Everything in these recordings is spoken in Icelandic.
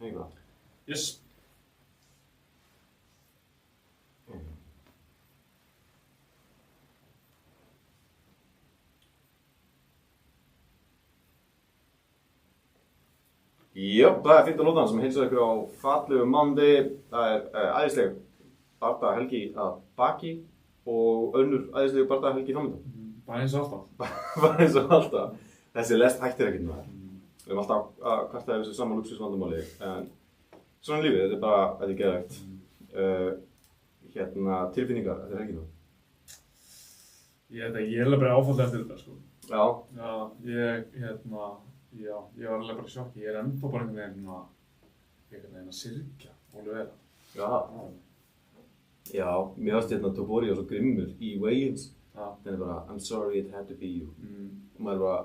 Einhvað. Yes. Já, það er 15 lótan sem heilsar ykkur á fallegu mánuði. Það er æðisleg bardahelgi að baki og önnur æðisleg bardahelgi framöndan. Bara eins og alltaf. Bara eins og alltaf. Þessi lest hættir ekkert með það. Við erum alltaf að kvarta yfir þessu sama luxusvandamáli, en svona er lífið, þetta er bara, þetta er geðvægt. Tilfinningar eftir helgina. Ég er alveg bara áfallið eftir þetta, sko. Já. Ég var alveg bara í sjokki. Ég er ennþá bara einhvern veginn að syrgja Olivera. Já, mér varst Tobori og svo grimmur í Wales. Já. Þannig bara, I'm sorry it had to be you. Og maður bara,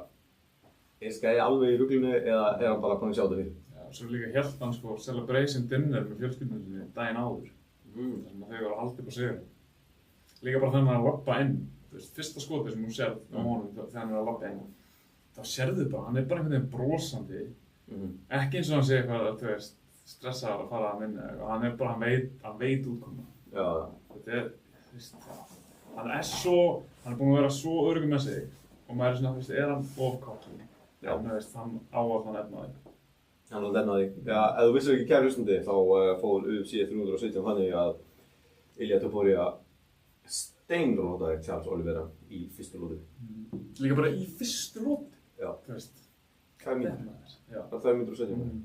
skal ég alveg í ruglunu eða er hann bara búinn að sjá þetta fyrir? Já, svo líka hélt hann sko celebration dinner með fjölskyldunum sinni daginn áður. Þannig að þau voru haldið på sigurinn. Líka bara þannig að labba inn. Þú veist, fyrsta skotið sem hún sérð á honum þegar hann er að labba inn. Þá sérðu bara, hann er bara einhvern veginn brosandi. Ekki eins og hann sé eitthvað, þú veist, stressaður að fara að minna eitthvað. Hann er bara, hann veit útkomuna. Já. Þetta er, þú veist, hann er búinn að vera svo öruggur með sig. Og maður er svona, þú veist, er hann ofkáttúr? Já. Þú veist, hann á að það nefna þig. Hann á að nefna þig. Já, ef þú vissir ekki kæri hlustandi, þá fór UFC 317 þannig að Ilja Topuria steinrótaði Charles Oliveira í fyrstu lótu. Líka bara í fyrstu lótu? Já. Þú veist. Hvað er mínútur? Já. Það er mínútur 17.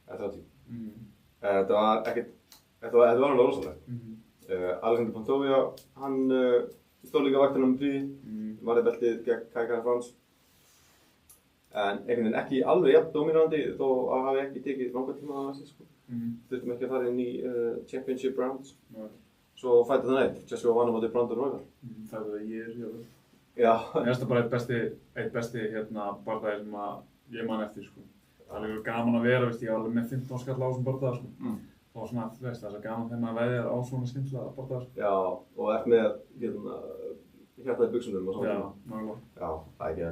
Eða 30. Þetta var ekkert, þetta var alveg rosalegt. Alexander Pantoja, hann stóð líka vaktina Prix, varði beltið gegn Kai Kara France. En einhvern veginn ekki alveg jafn dominandi þó að hafi ekki tekið langa tíma að þessi sko. Þurftum ekki að fara inn í championship rounds. Svo fætti það neitt, Joshua vann á móti Brandon Royval. Það er það ég er. Já. Mér finnst það bara eitt besti bardagi sem að ég man eftir sko. Það er líka gaman að vera, veist, ég var alveg með 15 skall á þessum bardaga sko. Og svona, þú veist, það er gaman þegar maður veðjar á svona skemmtilega bardaga sko. Já, og ert með hjartað í buxunum og svona. Já, nákvæmlega. Já, það er ekki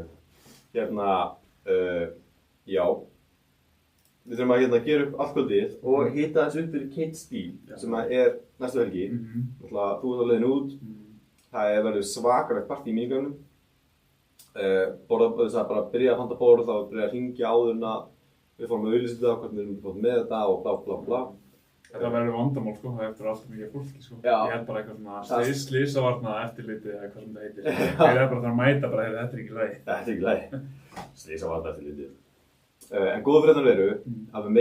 já. Við þurfum að gera upp allt kvöldið og hita þessu upp fyrir Kate Steele sem er næstu helgi. Þú ert á leiðinu út. Það verður svakalegt partí í mínigarðinum. Það bara að byrja að panta borð, þá byrja að hringja áður en að við fórum að auglýsa þetta, hvernig við erum fótt með þetta og blá blá blá. Þetta verður vandamál sko, það eftir alltaf mikið fólki sko. Já. Ég held bara eitthvað svona slysavarna eftirliti eða hvað sem þetta heitir. Ég er bara þar að mæta bara, þetta er ekki lagi. Þetta er ekki lagi. Slysavarna eftirliti. En góða fréttirnar eru að við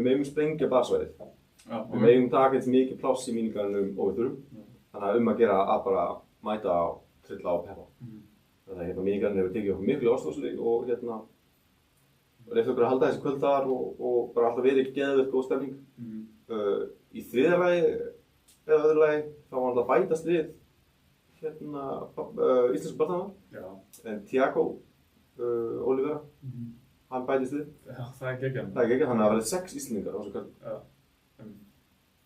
megum sprengja barsvæðið. Við megum taka eins mikið pláss í mínigarðinum og við þurfum. Þannig að að gera að bara mæta á trilla og peppa. Þannig að mínigarðin hefur tekið okkur miklu ástofsli og reynt okkur að halda þessi kvöld þar og bara alltaf verið geðvirk góð stemning. Í þriðja lagi eða öðru lagi þá var alltaf bætast við íslensku barndagana. En Thiago Oliveira, hann bætist við. Já, það er geggjað. Það er geggjað, þannig að það verið 6 íslendingar á þessu kvöldi.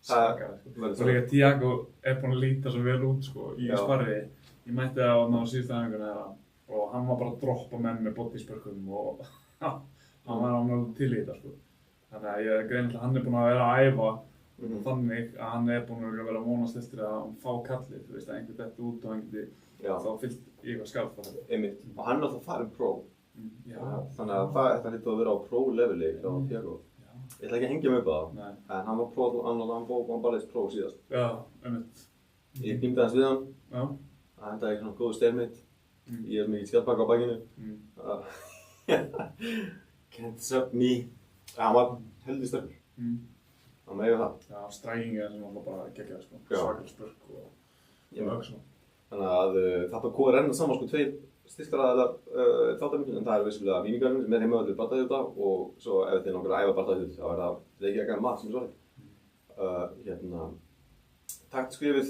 Svakalega sko. Og líka Thiago er búinn að líta svo vel út sko í sparri. Ég mætti það á síðustu æfingunni og hann var bara að droppa menn með bodyspörkum og hann var alveg til í þetta sko. Þannig að ég er greinilega hann er búinn að vera að æfa þannig að hann er búinn að vera að vonast eftir að hann fá kallið, þú veist, að einhver dett út og hann geti þá fyllt í eitthvað skarf það. Einmitt. Og hann er alltaf farin pro. Þannig að þetta hlýtur að vera á pro-leveli hjá Thiago. Ég ætla ekki að hengja mig upp á það, en hann var pro, hann bara pro síðast. Já, einmitt. Ég knýmdi aðeins við hann. Já. Það hendaði ekki svona góðu stalemate. Ég mikið skjaldbaka á bakinu. Can't sub me. Hann var heldur sterkur. Hann með það. Já, stræking er sem alltaf bara geggjað sko. Svakar spörk og öksum. Þannig að þetta kóður enn saman sko 2 styrkaraðilar þáttarmyndin, en það er vissulega mínigarðurinn sem er heimavöldur bardaðhjóta og svo ef þið langar að æfa bardaðhjóta þá er það Reykjavík mat sem er svarið. Takt skrifið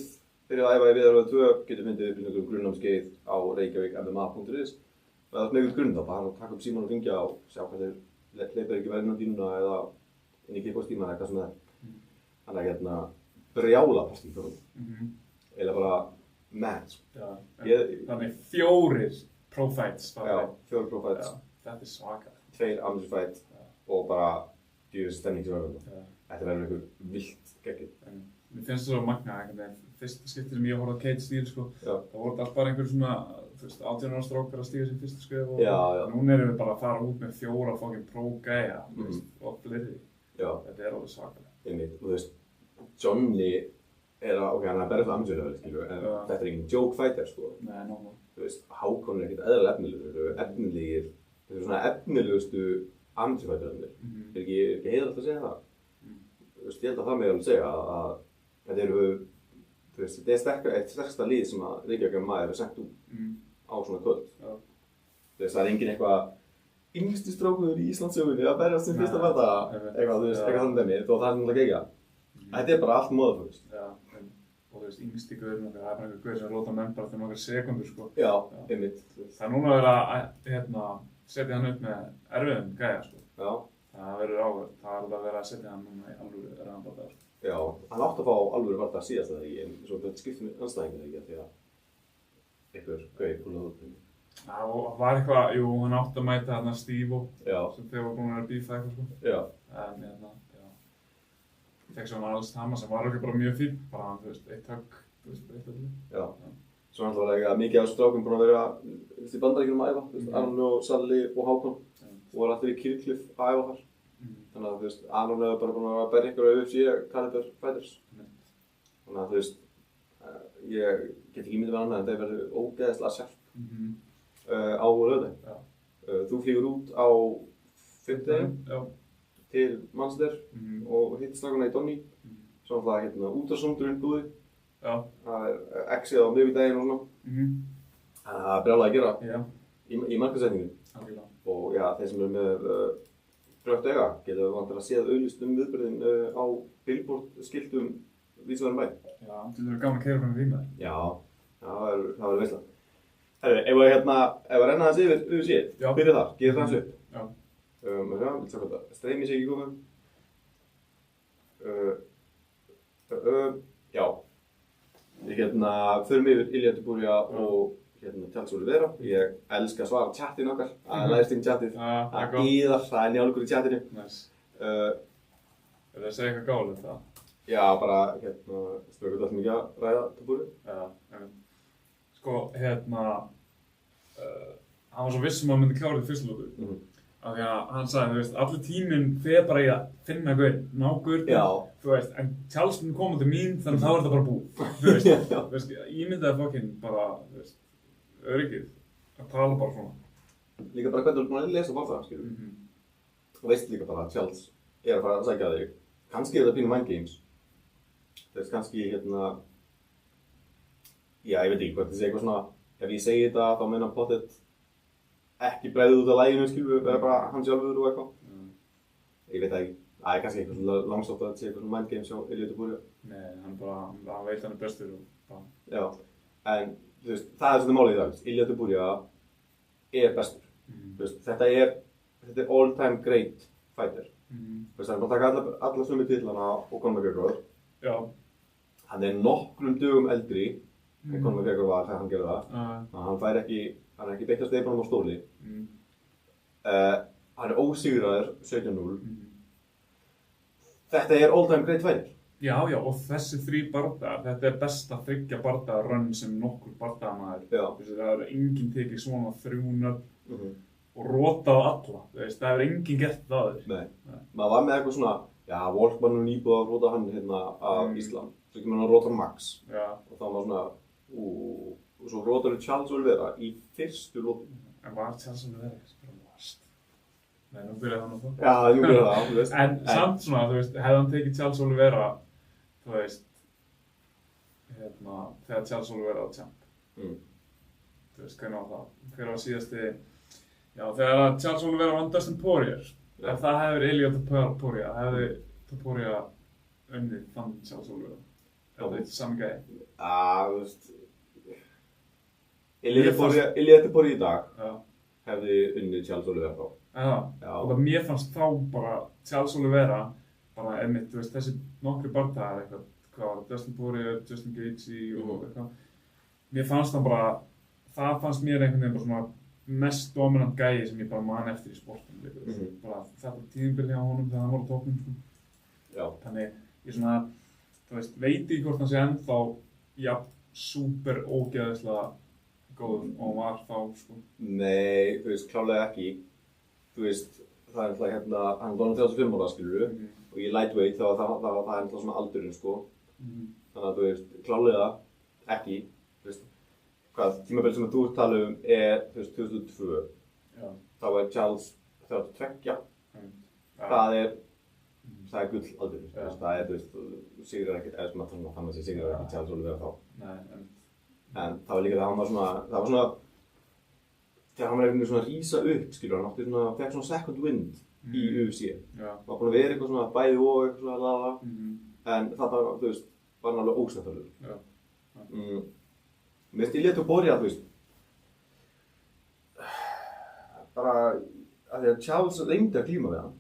fyrir að æfa í Viðaröðu 2 getur myndið upplýsingar grunnnámskeið á reykjavík.mma.is og ef það er með ykkur grunn þá bara taka upp símann og hringja og sjá hvað þeir hleypa ekki verið inn á dýnuna eða inn í kickbox-tíma eða hvað sem það er. Þannig að brjála partí í fjórðum. Eða bara match. Þannig 4 pro-fights. Já, 4 pro-fights. Þetta er svakar. 2 amateur fight og bara djúðis stemning sem verður þetta. Þetta verður einhver vilt geggjuð. Mér finnst það svo magna einhvern veginn. Fyrsta skipti sem ég horfði á Cage Steel sko, það voru alltaf bara einhver svona, þú veist, 18 ára strákar að stíga sín fyrsta skref og núna erum við bara að fara út með 4 fucking pro-gæja, þú veist, og fleiri. Þetta er alveg svakalega. Einmitt, og þú veist, Johnny ok, hann er að berja það amsverðar, skilju, en þetta er engin joke fighter, sko. Nei, náttúrulega. Þú veist, Hákon er ekkert eðlilega efnilegir, þetta eru svona efnilegustu amsverðarnir. Er ekki heiðalegt að segja það? Þú veist, ég held að það með alveg segja að þetta eru, þú veist, þetta er eitt sterksta lið sem að Reykjavík maður er sendt út á svona kvöld. Þú veist, það er engin eitthvað yngsti strákur í Íslandssögunni að berjast sem fyrsta barða, eitthvað, þú veist, eitthvað þannig dæmi, þó það er náttúrulega gegja. Þetta er bara allt móðafólust. Já, og þú veist, yngsti gaurinn okkar, það er bara einhver gaur sem láta menn bara fyrir nokkar sekundur, sko. Já, einmitt. Það er núna verið að setja hann upp með erfiðum gæja, sko. Já. Það verður áhverð, það er að vera að setja hann núna í alvöru erfiðan barða, sko. Já, hann átti að fá alvöru barða síðast að það en svo þetta skipti með anstæðingar ekki, því að einhver gaur púlaði út henni. Já, og var eitthvað, jú, hann átti að mæta þarna Steve sem þeir voru búin að vera bífa eitthvað, sko. Já. En fekk svo hann alls Hama sem var ekki bara mjög fín, bara þú veist, eitt högg, þú veist, eitt öllu. Já. Svo hann var ekki mikið af þessu strákum búin að vera í Bandaríkjunum að æfa, þú veist, Arnór og Salli og Hákon og var allir í Kirkliff að æfa þar. Þannig að þú veist, Arnór hefur bara búin að berja ykkur á UFC Caliber Fighters. Þannig að þú veist, ég get ekki ímyndið með annað en það verður ógeðslega sjálf á laugardaginn. Þú flýgur út á fimmtudaginn til Manchester og hittir strákana í Donny. Svo náttúrulega útvarpssóndurinn búði. Það er exið á miðvikudaginn og svona. Það er brjálað að gera í markaðssetningu. Og já, þeir sem eru með brjótt auga geta vantilega séð auglýst viðburðinn á billboard skiltum vísvæðum bæ. Já, þetta er gaman að keyra með vímaður. Já, það verður veisla. Herru, ef við renna þess yfir UFC, byrja þar, gerir það hans upp. Já. Viltu sjá hvað það, streymi sig ekki komið. Já. Við förum yfir Ilja Topuria og Charles Oliveira. Ég elska að svara chatinn okkar, livestream chattið. Það íðar, það er njálgur í chattinu. Nice. Það að segja eitthvað gáðilegt það? Já, bara spökuð alltaf mikið að ræða Topuria. Já, sko, hann var svo viss að myndi klára þetta fyrsta lótu. Af því að hann sagði, þú veist, allir tíminn fer bara í að finna gaur, ná gaur, þú veist, en Charles mun koma til mín, þannig að þá er þetta bara búið. Þú veist, ég myndaði fokkinn bara, þú veist, öryggið, að tala bara svona. Líka bara hvernig þú ert búin að lesa það, skilur. Og veist líka bara að Charles er að fara að sækja þig. Kannski er það pínu mind games. Þú veist, kannski, já, ég veit ekki hvað þetta sé eitthvað svona, ef ég segi þetta, þá meina pottet ekki breiðið út af læginu, skilur við, vera bara hann sjálfur og eitthvað. Ég veit það ekki. Það er kannski eitthvað svona langsótt að þetta sé eitthvað svona mind games hjá Ilja Topuria. Nei, hann veit hann er bestur og bara... Já, en þú veist, það er svolítið málið í dag. Ilja Topuria er bestur. Þú veist, þetta er all time great fighter. Þú veist, hann er bara að taka alla sömu titlana og Conor McGregor. Já. Hann er nokkrum dögum eldri en Conor McGregor var þegar hann gerði það. Hann er ekki beitt að steypa hann á stóli. Hann er ósigraður 17-0. Þetta er all time great fighter. Já, og þessi 3 bardagar, þetta er besta 3 bardagar run sem nokkur bardagamaður. Það er enginn tekið svona 3 og rotað á alla. Það er enginn gert það aður. Nei. Maður var með eitthvað svona, Volkmann og nýbúið að rota hann af Ísland. Svo ekki maður að rota Max. Og þá var svona, og svo rotaði Charles Oliveira í fyrstu lotu. En var Charles Oliveira ekki bara varst? Nei, nú byrjaði hann á það. Já, nú byrjaði það, þú veist. En samt svona, þú veist, hefði hann tekið Charles Oliveira, þú veist, þegar Charles Oliveira var champ. Þú veist, hvernig var það? Hver var síðasti, þegar Charles Oliveira vann Dustin Poirier, ef það hefur Ilja Topuria, hefði Topuria unnið þann Charles Oliveira. Er það eitthvað sami gæði? Þú veist, Ilja Topuria í dag hefði unnið Charles Oliveira þá. Og það mér fannst þá bara Charles Oliveira, bara einmitt, þú veist, þessi nokkri bardagar eitthvað, hvað var það, Dustin Poirier, Justin Gaethje og eitthvað. Mér fannst það bara, það fannst mér einhvern veginn bara svona mest dominant gæi sem ég bara man eftir í sportinu. bara þetta tíðinbili á honum þegar hann var á toppnum, sko. Já. Þannig, ég svona, þú veist, veit ekki hvort hann sé ennþá, já, súper ógeðislega góður og hann var þá, sko. Nei, þú veist, klálega ekki. Þú veist, það er alltaf hérna, hann var 35 ára, skilur við, og ég lightweight þá það er alltaf svona aldurinn, sko. Þannig að þú veist, klálega ekki, þú veist, hvað tímabil sem þú tala er, þú veist, 2002. Já. Þá er Charles 32. Það er gull aldurinn, þú veist, það er, þú veist, sigrar ekkert, eða svona þannig að það sigrar ekki Charles Oliveira þá. Nei, en það var líka það hann var svona, þegar hann var einhvern veginn svona að rísa upp, skilur, hann átti svona, fekk svona second wind í UFC. Það var búin að vera eitthvað svona bæði og eitthvað svona að laða, en það var, þú veist, var hann alveg ósnettarlegur. Mér finnst Topuria, þú veist, bara að því að Charles reyndi að klíma við hann.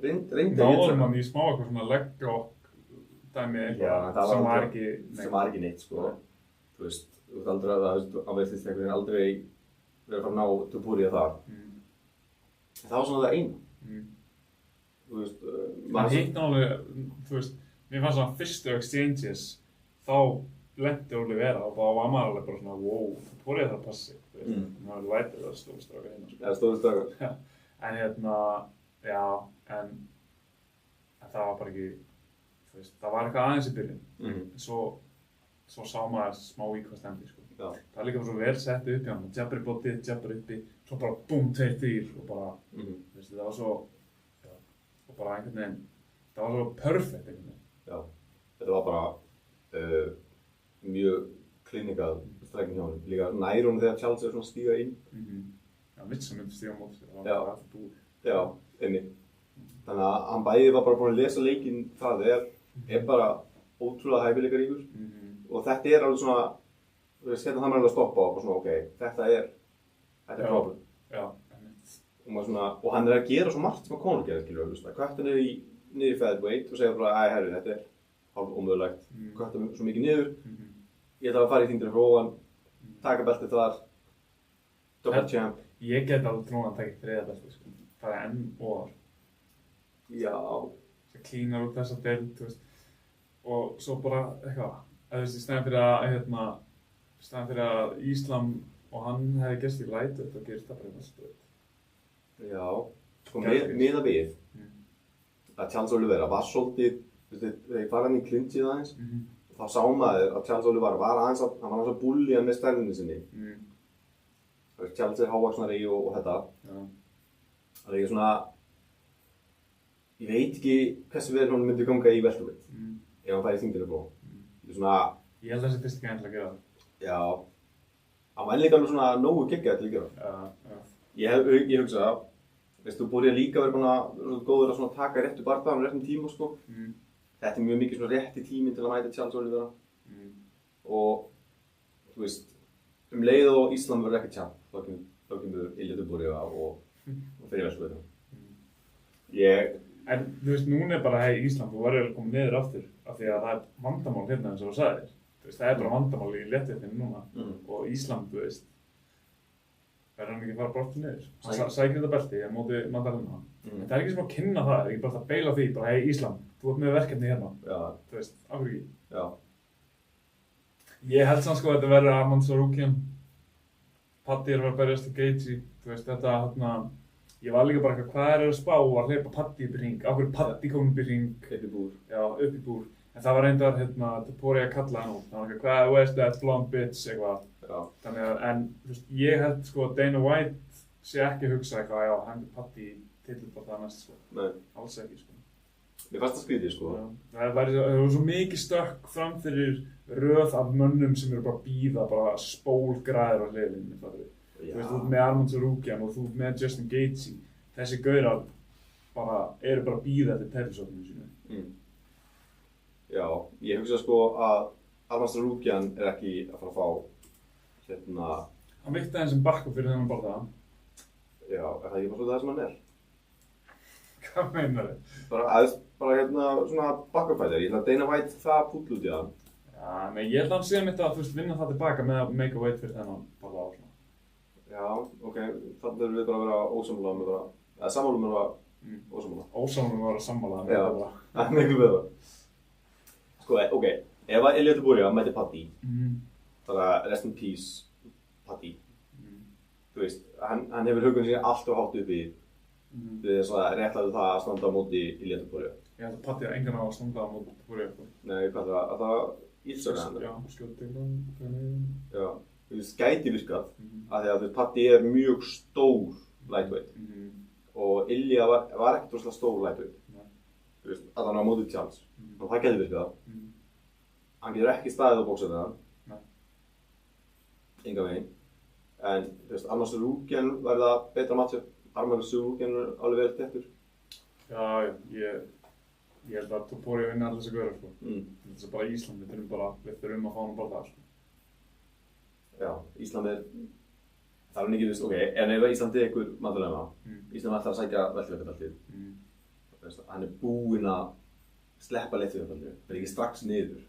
Reyndi að náðum hann í smá eitthvað svona legg-rock dæmi eitthvað sem var ekki neitt, sko. Þú veist, þú veist aldrei að það veistist einhvern veginn aldrei verið að fara að ná Topuria þar. Það var svona það eina. Þú veist, hann hitt nálega, þú veist, mér fannst svona fyrstu exchanges, þá lendi Oliveira og þá var maður alveg bara svona, wow, Topuria þarf að passi, þú veist, hann var alveg væpið að stóru strákar hérna, sko. Ja, stóru strákar. En hérna, já, en það var bara ekki, þú veist, það var eitthvað aðeins í byrjun, svo sá maður smá í hvað stemdi, sko. Já. Það var líka svo vel sett upp í hann, jabber í bótið, jabber uppi, svo bara búm, 2-3 og bara, þú veist, það var svo, já, og bara einhvern veginn, það var svo perfect einhvern veginn. Já, þetta var bara mjög klinikað strækning hjá honum, líka nær honum þegar Charles svona stíga inn. Já, Mitchell myndi stíga á móti sér, það var bara alltaf búið. Já, einmitt. Þannig að hann bæði var bara búinn að lesa leikinn það er bara ótrúlega hæfileikaríkur og þetta er alveg svona, þú veist, hérna það maður alveg að stoppa og svona, ok, þetta er problem. Já, einmitt. Og hann er að gera svo margt sem að Conor gerir, skilur, þú veist, að kvætta niður í featherweight og segja bara, herru, þetta er hálf ómögulegt, kvætta svo mikið niður, ég ætla að fara í þyngdina frá ofan, taka beltið þar, double champ. Ég get alveg trúin að taka þriðja beltið, sko. Það er enn ofar. Já. Það klínar út þessa deild, þú veist, og svo bara eitthvað, þú veist, í staðinn fyrir að Íslam og hann hefði gerst í lightweight og gerst það bara í welterweight. Já, sko miða við að Charles Oliveira var svolítið, þú veist, þegar ég fara hann í clinchið aðeins, þá sá maður að Charles Oliveira var aðeins að búlja með stærðinni sinni. Charles er hávaxnari og þetta. Það er ekki svona, ég veit ekki hversu vel hún myndi ganga í welterweight ef hann fæði þyngdina frá. Ég held að þessi fyrst ekki enn til að gera það. Já, hann var líka alveg svona nógu geggjað til að gera. Ég hugsa að, veist, þú búið líka að vera góður að taka réttu bardagann á réttum tíma, sko. Þetta er mjög mikið svona rétti tíminn til að mæta Charles Oliveira. Og, þú veist, leið og Íslam verður ekki champ, þá kemur Topuria og fyrir velterweight. En þú veist, núna er bara Ísland, þú verður að koma niður aftur af því að það er vandamál hérna eins og þú sagðir. Þú veist, það er bara vandamál í léttvéttinni núna og Ísland, þú veist, verður hann ekki að fara brottu niður. Sækir þetta belti á móti Mandalina. En það er ekki sem að kynna það, það er ekki bara að beila því, bara Ísland, þú ert með verkefni hérna. Þú veist, af hverju ekki? Já. Ég held samt sko að þetta verður Arman Tsarukyan. Paddy er að fara að berjast á Gaethje, þú veist, þetta hérna. Ég var líka bara eitthvað, hvað er að spá að hleypa Paddy upp í hring? Af hverju Paddy kom upp í hring? Upp í búr. Já, upp í búr. En það var reyndar, Topuria að kalla hann út. Það var eitthvað, where's that blonde bitch, eitthvað. Já. Þannig að, en, þú veist, ég held sko að Dana White sé ekki að hugsa eitthvað, já, hann er Paddy í titlubaráttu næst, sko. Nei. Alls ekki, sko. Mér fannst það skrítið, sko. Já. Það var svo mikið stökk fram fyrir röð af mönnum sem eru bara að bíða, bara spólgræðir á hliðinni, fattarðu. Þú veist, þú ert með Arman Tsarukyan og þú ert með Justin Gaethje. Þessi gaurar eru bara að bíða eftir titlusókninu sínu. Já, ég hugsa sko að Arman Tsarukyan er ekki að fara að fá hérna... Hann vikti aðeins sem backup fyrir þennan bardaga. Já, er það ekki bara svo það sem hann er? Hvað meinar þið? Bara hérna svona backup-fæðir. Ég ætla að Dana White það púll út í það. Já, nei, ég held að hann sé mitt að, þú veist, vinna það tilbaka með að make a weight fyrir þennan bardaga og svona. Já, ok, þannig erum við bara að vera ósamlega með bara Það sammálum er að ósammála. Ósammála var að sammála. Já, það miklu betra. Sko, ok, ef að Ilia Topuria mæti Paddy, bara rest in peace, Paddy. Þú veist, hann hefur hugunni sér allt og hátt uppi við þess að réttlæta það að standa á móti Ilia Topuria. Ég held að Paddy engan á að standa á móti Topuria. Nei, hvað það, að það ílsögur hann. Já, skjóti hann. Já, þú veist, gæti virkað, af því að þú veist, Paddy er mjög stór lightweight og Ilia var ekkert rosalega stór lightweight. Þú veist, að hann á móti Charles og það gæti virkað. Hann getur ekki staðið á bóksinu það. Enga veginn. En, þú veist, Arman Tsarukyan verða betra matchup. Arman Tsarukyan er alveg vel tettur. Já, ég held að Topuria vinna allir þess að göra, sko. Þetta er bara Ísland, við þurfum að fá hann bara það, sko. Já, Ísland það er ekki, þú veist, ok, en ef Ísland er ykkur maturlega Ísland ætlar að sækja veltuveikardaltið. Hann er búinn að sleppa léttveikardaltið, það er ekki strax niður.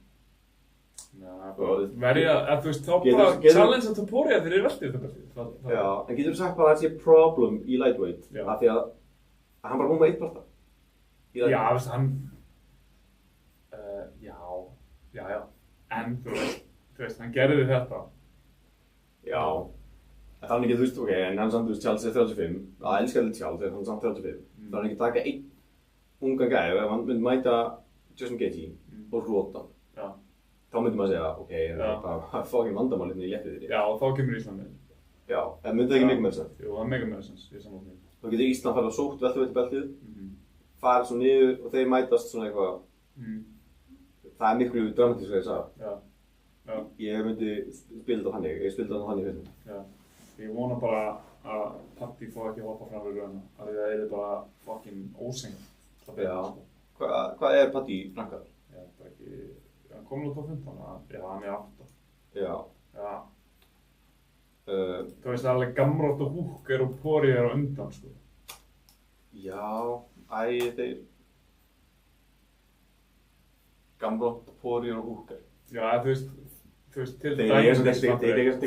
Verja, þú veist, þá bara challenge að Topuria þegar þeir veltuveikardaltið. Já, en getur þú sagt bara að það sé problem í lightweight, af því að hann bara búinn með 1 barða. Já, veist, hann... Já, en þú veist, hann gerði þetta. Já, en þannig ekki, þú veist, ok, en hann samt, þú veist, Charles er 35, það elskar allir Charles, en hann er samt 35. Það er ekki að taka einn ungan gæði, ef hann myndi mæta Justin Gaethje og rota hann. Þá myndi maður segja, ok, það er bara fucking vandamál hérna í léttviðri. Já, og þá kemur Ísland með. Já, en myndi það ekki mikið með þess? Jú, það er mikið með þess, ég sammála því. Þá getur Ísland farið á sótt veltuveitarbeltið, farið svo niður og þeir mætast svona eitthvað. Það er miklu dramatísklega að segja. Já. Ég myndi spila þetta þannig, ég spila þetta þannig fyrir. Já, ég vona bara að Paddy fá ekki að hoppa fram við rauðina, af því að það er bara fucking ósengt. Já, hvað er Paddy rankaður? Já, það er ekki, hann kom nú á 15, já, hann er 8. Já. Þú veist, það er alveg Gamrot og Hooker og Poirier á undan, sko. Já, þeir... Gamrot, Poirier og Hooker. Já, þú veist, til dæmis, þeir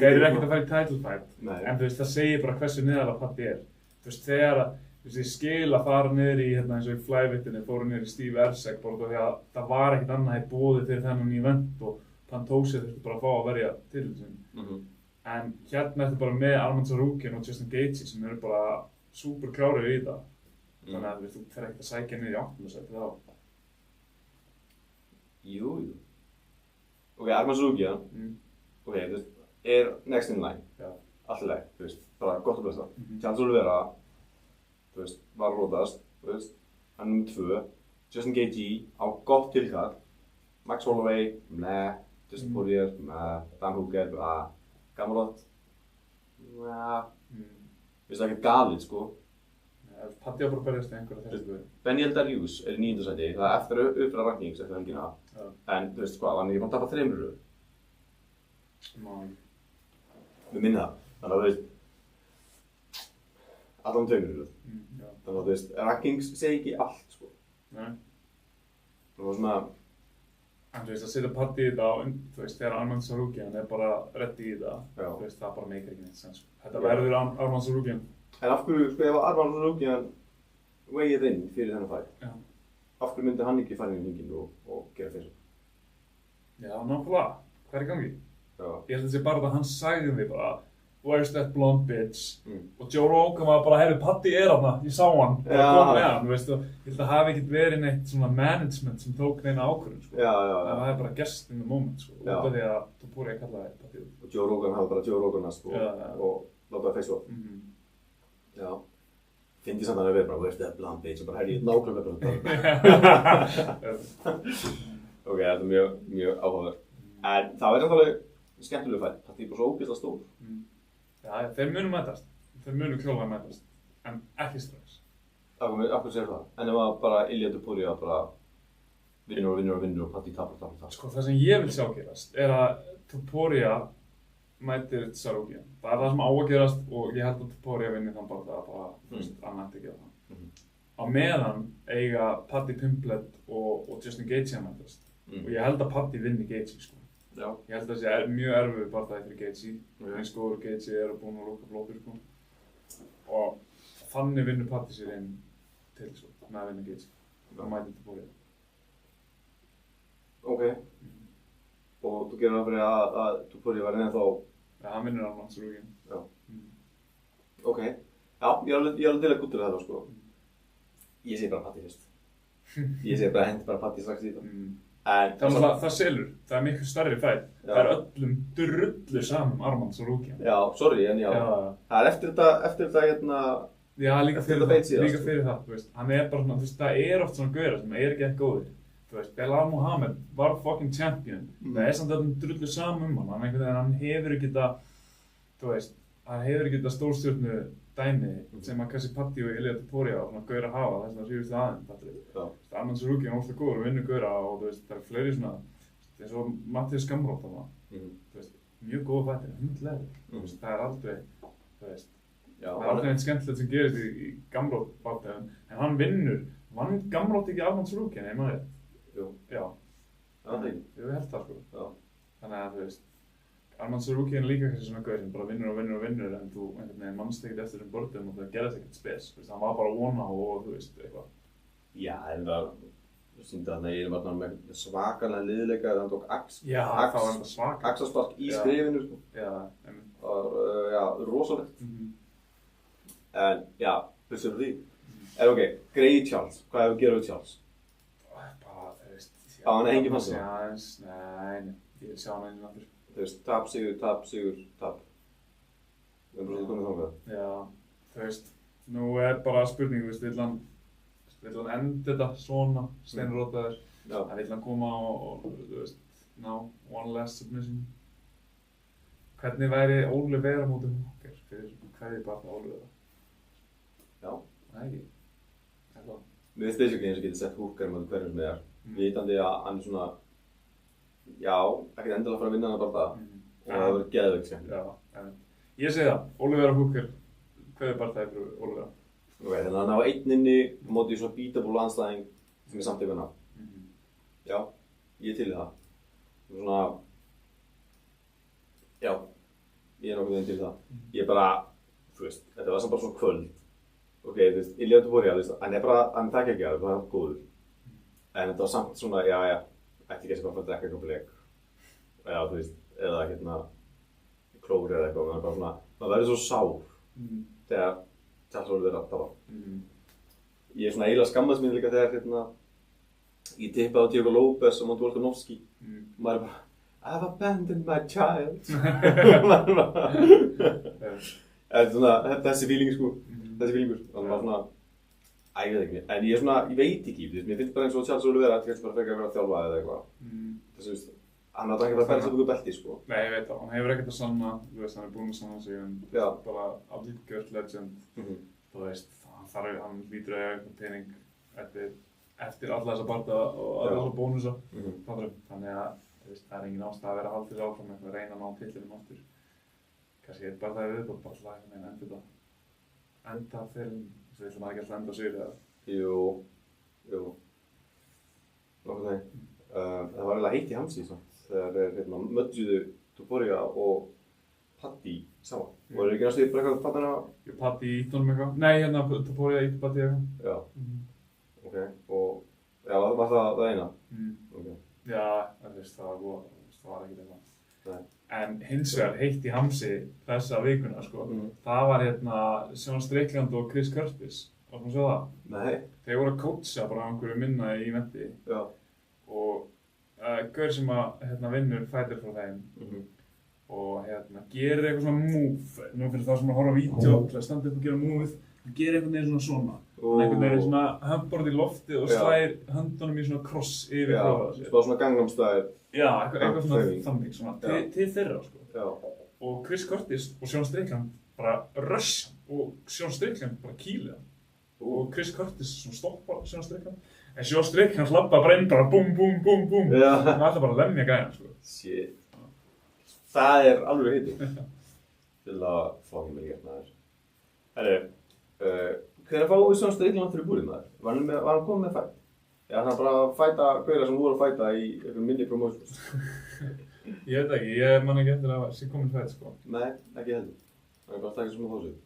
eru ekkert að fara í title fight, en þú veist, það segir bara hversu neðarlega Paddy er. Þú veist, þegar ég skil að fara niður í, eins og í flyweightinni, fóru niður í Steve Erceg, bara því að það var ekkert annað í boði fyrir þennan event og Pantoja þurfti bara að fá að verja titilinn sinn. En hérna ertu bara með Arman Tsarukyan og Justin Gaethje sem eru bara super klárir í það. Þannig að þú fer ekkert að sækja niður í 8. sæti þá. Jú. Ok, Arman Tsarukyan, ok, þú veist, er next in line. Allt í lagi, þú veist, bara gott að blessa. Charles Oliveira, þú veist, var rótast, þú veist, hann er 2. Justin Gaethje á gott tilkall. Max Holloway, Justin Poirier, Dan Hooker, Gamrot, veist það ekkert galið, sko. Paddy á bara berjast í einhverja þessu. Beneil Dariush er í 9. sæti, það er eftir að uppfæra rankings eftir helgina. En þú veist hvað, hann er ekki búinn að tapa 3 röð. Við minna það, þannig að þú veist, allan 2 röð. Þannig að þú veist, rankings segi ekki allt, sko. Nei. Það var svona... En þú veist, að setja Paddy í þetta, þú veist, þegar Arman Tsarukyan er bara reddi í þetta, þú veist, það bara meikar ekki neitt sens. Þetta verður Arman Tsarukyan. En af hverju, sko, ef Arman Tsarukyan vegið inn fyrir þennan fætt, af hverju myndi hann ekki fara inn í hringinn og gera fyrir? Já, nákvæmlega. Hvað er í gangi? Ég held að það sé bara að hann sagði því bara Where's that blonde bitch? Og Joe Rogan var bara, heyrðu, Paddy er þarna, ég sá hann, bara kom með hann, veistu. Ég held að það hafi ekkert verið neitt svona management sem tók neina ákvörðun, sko. Það hefði bara gerst in the moment, sko, út af því að Topuria kallaði Paddy út. Og Joe Rogan hafði bara Joe Roganast og látaði face off. Já. Fyndi samt að það verið bara, where's that blonde bitch? Og bara, heyrðu, ég nákvæmlega Ok, þetta er mjög áhugaverð. En það var náttúrulega skemmtileg fætt, Paddy er bara svo ógeðslega stór. Já, þeir munu mætast. Þeir munu klálega mætast. En ekki strax. Af hverju segir það? En ef maður bara Ilia Topuria bara vinnur og Paddy tapar. Sko, það sem ég vil sjá gerast er að Topuria mætir Tsarukyan. Það er það sem á að gerast og ég held að Topuria vinni þann bara það þú veist, hann ætti að gera það. Á meðan eiga Paddy Pimblett og Justin Gaethje að mætast. Og ég held að Paddy vinni Gaethje, sko. Já. Ég held að það sé mjög erfið barndagi fyrir Gaethje. Eins góður Gaethje er búinn að lukka flottur, sko. Og þannig vinnur Patti sér inn til svo, með að vinna Gaethje. Það mæti Topuria. Ok. Og þú gerir það fyrir að Topuria var ennþá... Já, hann vinnur Arman Tsarukyan. Já. Ok. Já, ég er alveg til að guttur það sko. Ég segi bara Patti fyrst. Ég segi bara hendi bara Patti strax í þetta. En það selur, það er miklu stærri fætt. Það er öllum drullu saman Arman Tsarukyan. Já, sorry, en já. Það er eftir þetta hérna... Já, líka fyrir það, þú veist. Hann er bara svona, þú veist, það er oft svona gauðar sem er ekki eitthvað góðir. Þú veist, Belal Muhammad var fucking champion. Það er samt öllum drullu saman hann. Hann hefur ekki þetta, þú veist, hann hefur ekki þetta stórstjórnu dæmi sem að kannski Patti og Ilia Topuria og svona gauðar að hafa þess að það rífist aðeins, fattur. Arman Tsarukyan er ofta góður og vinnur gauðra og þú veist, það er fleiri svona, eins og Mattias Gamrot þarna, þú veist, mjög góða fættir, hundlegur, þú veist, það er aldrei, þú veist, það er aldrei neitt skemmtilegt sem gerist í Gamrot barndagum, en hann vinnur, vann Gamrot ekki Arman Tsarukyan, ég maður rétt? Jú. Já. Það er ekki. Ég held það sko. Já. Þannig að þú veist, Arman Tsarukyan er líka kannski svona gauð sem bara vinnur en þú einhvern veginn mannst ekkert eftir þessum börnum og það gerðist ekkert spes, þú veist, hann var bara að vona og þú veist, eitthvað. Já, en það sýndi að ég var með svakalega liðleika þegar hann tók axarspark í skrifinu sko. Já, það var, rosalegt. En, já, hlustu fyrir því. En ok, Grey Charles, hvað hefur gerað við Charles? Bara, þú veist, Á hann hengi fannst það? Nei, ég vil sjá hann einu aftur. Þú veist, tap. Við erum bara komið þangað. Já, þú veist, nú er bara spurning, þú veist, vill hann enda þetta svona, steinrótaður, það vill hann koma og, þú veist, ná, one last submission. Hvernig væri Óli Vera móti Hooker fyrir hverju barða Óli Vera? Já. Það ekki. Eitthvað. Mér finnst þessu ekki eins og getið sett Hooker móti hverjum sem er, vitandi að hann er svona, já, ekkert endilega að fara að vinna hann barða og það verður geðveikt skemmt. Já, ég segi það, Óli Vera Hooker, hverju barða er fyrir Óli Vera? Ok, þannig að hann á einninni móti svona beatable anstæðing sem er samt eitthvað ná. Já, ég er til í það. Svona, já, ég er nokkuð veginn til í það. Ég er bara, þú veist, þetta var samt bara svona kvöld. Ok, þú veist, Ilia Topuria, hann er bara, hann takk ekki að það, hann er góður. En þetta var samt svona, já, ætti ekki að fara að drekka eitthvað blek. Já, þú veist, eða hérna, klóri eða eitthvað, maður bara svona, maður verður svo sár þegar Charles Oliveira að tala. Ég er svona eiginlega skammast mín líka þegar hérna, ég tippaði á Diego Lopez og móti Volkanovski. Maður er bara, I've abandoned my child. Maður er bara, svona, þessi feeling sko, þessi feelingur. Þannig var svona, ég veit ekki, en ég er svona, ég veit ekki, mér finnst bara eins og Charles Oliveira ætti kannski bara frekar að vera að þjálfa eða eitthvað. Þessu veist, hann átti ekki að færa sér út úr belti sko. Nei, ég veit það, hann hefur ekkert að sanna, þú veist, hann er búinn að sanna sig en bara algjört legend. Þú veist, hann lítur að eiga eitthvað pening eftir alla þessa barða og alla þessa bónusa. Þannig að, þú veist, það er engin ástæða að vera haldið áfram með að reyna að ná titlinum aftur. Kannski er bara það viðbót, bara alltaf einhvern veginn enda þetta. Enda fyrir, þú veist, maður ekki alltaf enda á sig eða? Jú. Nokkuð þeim. Það var eiginlega heitt í hamsi samt. Þegar þeir mödduðu Topuria og Patti saman. Voru ekki næstu bara eitthvað Pattina? Jú, Patti ítti honum eitthvað. Nei, hérna Topuria ítti Patti eitthvað. Já. Ok, og já, var það eina? Okay. Já, það var ekkert eitthvað. En hins vegar heitt í hamsi þessa vikuna, sko. Það var hérna Sean Strickland og Chris Curtis. Varst þú að sjá það? Nei. Þeir voru að coacha bara einhverju minna í eventi. Já. Og gaur sem að vinnur fætir frá þeim og gerir eitthvað svona move. Nú fyrir það sem að horfa á vídeo til að standa upp og gera move, hann gerir einhvern veginn svona. Hann einhvern veginn svona hömborð í lofti og slær höndunum í svona kross yfir hróða sér. Já, svona Gangnam Style. Já, eitthvað svona þannig, svona til þeirra sko. Já. Og Chris Curtis og Sean Strickland bara rush og Sean Strickland bara kýlir hann. Og Chris Curtis svona stoppar Sean Strickland. En Sean Strickland hlappa bara inn bara búm. Það er alltaf bara að lemja gæjan sko. Shit. Það er alveg heitur. Til að fókinn mig gert maður. Herru, hver fáið Sean Strickland fyrir búrið maður? Var hann komið með fætt? Já, hann bara að fæta gauðra sem voru að fæta í einhverjum minni promotions. Ég veit ekki, ég man ekki eftir að það sé komið fætt sko. Nei, ekki heldur. Það er bara að taka sem að fá sig.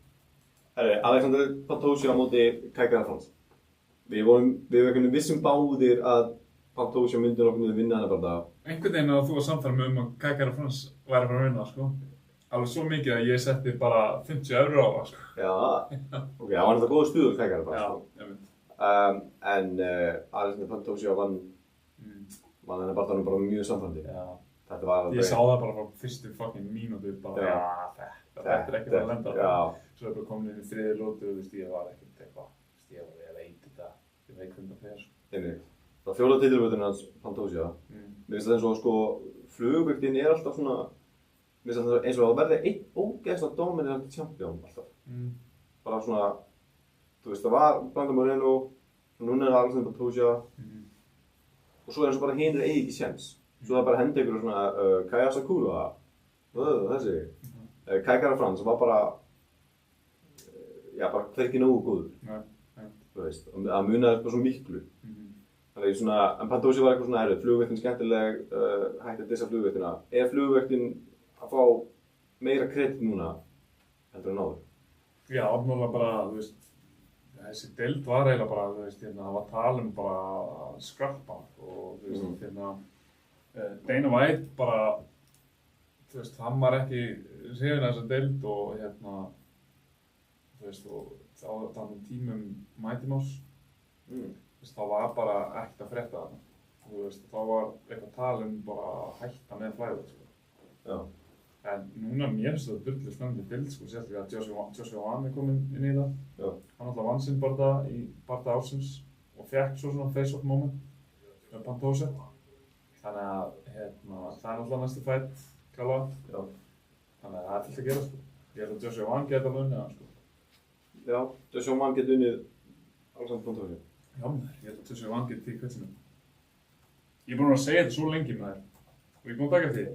Herri, Alexander Pantoja á móti Kai Kara France. Við vissum báðir að Pantoja myndi nokkuð vinna hennar bara það. Einhvern veginn að þú var samfæra um að Kai Kara France væri að fara að vinna, sko. Alveg svo mikið að ég setti bara 50 € á það, sko. Já, ok, það var náttúrulega góður stuður Kai Kara France, sko. Já, ég mynd. En Alexander Pantoja vann hennar bara mjög samfærandi. Já. Þetta var alveg... Ég sá það bara frá fyrstu fucking mínútu, bara, þetta er ekki að lenda það. Svo er bara komin inn í þriðju lótu og ég var ekkert eitthvað, ég var vel eitt þetta, ég veit hvernig það fer. Einnig, það fjóla titilvöldin hans Pantoja. Mér finnst það eins og sko, flugvöktin er alltaf svona, mér finnst það eins og að verði einn ógeðslega dominant champion alltaf. Bara svona, þú veist, það var Brandon Moreno, núna er Alexander Pantoja og svo er eins og bara hinir eigi ekki séns. Svo það bara hendi ykkur svona Kaya Sakura, þessi, Kai Kara France var bara, já bara hvergi nógu góður, þú veist, það munaði bara svo miklu. Þannig svona, en Pantoja var eitthvað svona erfið, flugvöktin skemmtileg, hætti að dissa flugvöktina. Er flugvöktin að fá meira kredit núna heldur en áður? Já, náttúrulega bara, þú veist, þessi deild var eiginlega bara, þú veist, það var talum bara skrappa og þú veist, Dana White bara, þú veist, hann var ekki hrifinn af þessa deild og þú veist, og þá tímum Mighty Mouse, þú veist, þá var bara ekkert að frétta þarna. Þú veist, þá var eitthvað bara að hætta með flæðið, sko. Já. En núna mér finnst það dullu spennandi deild, sko, sérstaklega að Joshua Wan kominn inn í það. Já. Hann alltaf vann sinn bardaga í bardaga ársins og fékk svo svona face-off moment með Pantoja. Þannig að það er alltaf næstu fætt, klálega. Já. Þannig að það er fullt að gera, sko. Ég held að Joshua Wan geta alveg unnið það, sko. Já, Joshua Wan geta unnið Alexander Pantoja. Já, ég held að Joshua Wan geta því hvert sem er. Ég er búinn að segja þetta svo lengi með þér. Og ég er búinn að taka eftir því.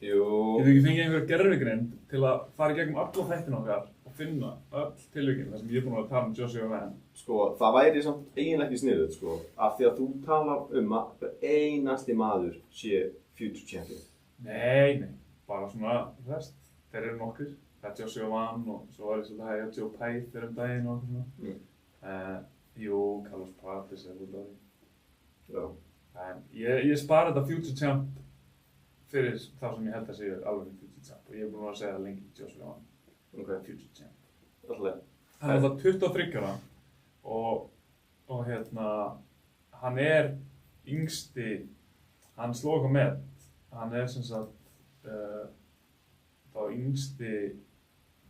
Jú. Getur ekki fengið einhverja gervigreind til að fara í gegnum alla þættina okkar og finna öll tilvikin þar sem ég er búinn að tala um Joshua Wan. Sko, það væri samt eiginlega ekki sniðugt, sko, af því að þú talar að einasti maður sé future champion. Nei, bara svona rest. Þeir eru nokkrir. Það er Joshua Wan og svo var ég svolítið að hægja Joe Pyfer daginn og eitthvað svona. Jú, Carlos Pratis er út af því. Já. En ég spara þetta future champ fyrir þá sem ég held að segja alveg future champ og ég er búinn að segja það lengi Joshua Wan. Okay. Future champ. Alltaf. Hann er það 23 ára. Og hann er yngsti, hann sló eitthvað með, hann er sem sagt þá yngsti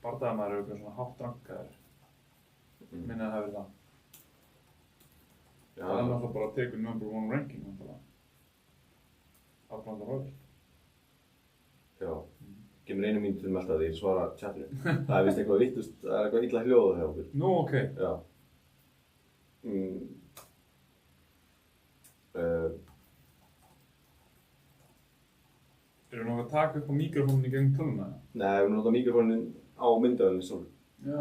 bardagamaður eitthvað svona hátt rankaður, minna að það hefur það. Já. Það er náttúrulega bara að teka number 1 ranking náttúrulega, að blanda rögl. Já, kemur einu mínútu alltaf því ég svara chatinu. Það er vist eitthvað vittust, það er eitthvað illa hljóð hjá okkur. Nú, ok. Já. Erum við nokkuð að taka upp á mikrofónin í gegnum töluna? Nei, við notum mikrofónin á myndavélinni sjálf. Já.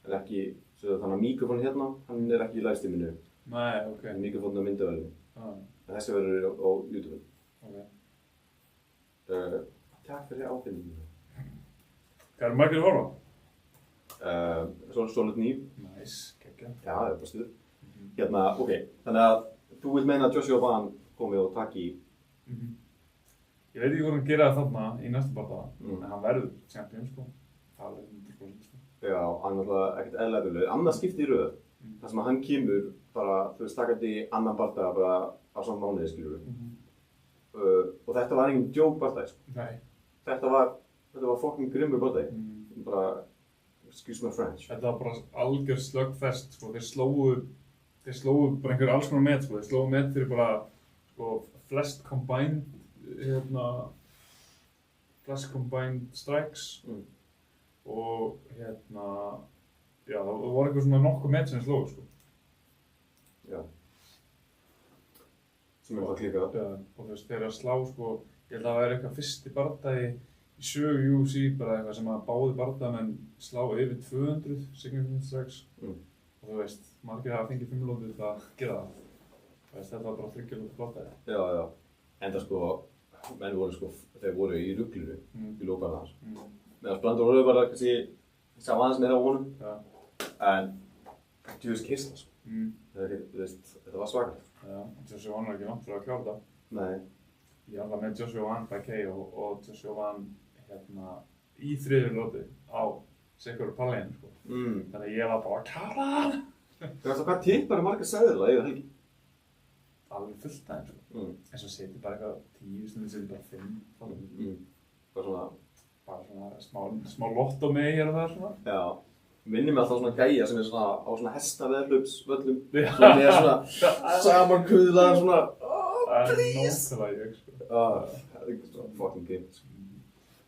En ekki, þannig að mikrofónin hérna, hann er ekki í livestreaminu. Nei, ok. En mikrofónin á myndavélinni. En þessi verður á YouTube. Ok. Takk fyrir ábyrgðinu. Hvað eru margir að horfa? Solid 9. Nice, geggjað. Já, það er bara stuð. Ok, þannig að þú vilt meina að Joshua Wan komi og taki Ég veit ekki hvað hann gera þarna í næsta bardaga, en hann verður champion, sko. Það er 100%, sko. Já, hann er alltaf ekkert eðlæðuleg. Annað skipti í röð, þar sem að hann kemur bara, þú veist, takandi annan bardaga bara á saman mánuði, skilur við. Og þetta var engin joke bardagi, sko. Nei. Þetta var fucking grimmur bardagi. Bara, excuse my French. Þetta var bara algjör slöggfest, sko. Þeir slóu bara einhver alls konar met, sko. Þeir slóu met fyrir bara, sko, flest combined strikes og já, það voru eitthvað svona nokkuð met sem þeir slóu, sko. Já. Sem er það klikkað. Já, og þú veist, þeir að slá, sko, ég held að það væri eitthvað fyrsti bardagi í sögu UFC, bara eitthvað sem að báði bardagamenn slá yfir 200 significant strikes. Og þú veist, margir hafa fengið 5 lótur til að gera það. Þú veist, þetta var bara 3 lótur bardagi. Já. Enda sko, menn voru sko, þeir voru í ruglinu í lókbarðans. Meðan Brandon Royval var kannski Sá aðeins meira á honum. Já. En djúðis kista, sko. Þetta var svakalegt. Já, Joshua Wan var ekki langt frá að klára það. Nei. Ég var með Joshua Wan by KO og Joshua Wan í þriðju lotu á Sigurður Pallegin, sko. Þannig að ég var bara klára hann! Hvað tippar margar seðla yfir helgi? Alveg fullt aðeins, sko. En svo setjum bara eitthvað 10, stundum setjum bara 5. Bara svona smá lott á mig hér og það, svona. Já. Minnir mig alltaf svona gæja sem svona á svona hestaveðhlaupsvöllum. Svona með svona samankuðlaðan svona please! Það nákvæmlega ég, sko. Það er svona fucking game, sko.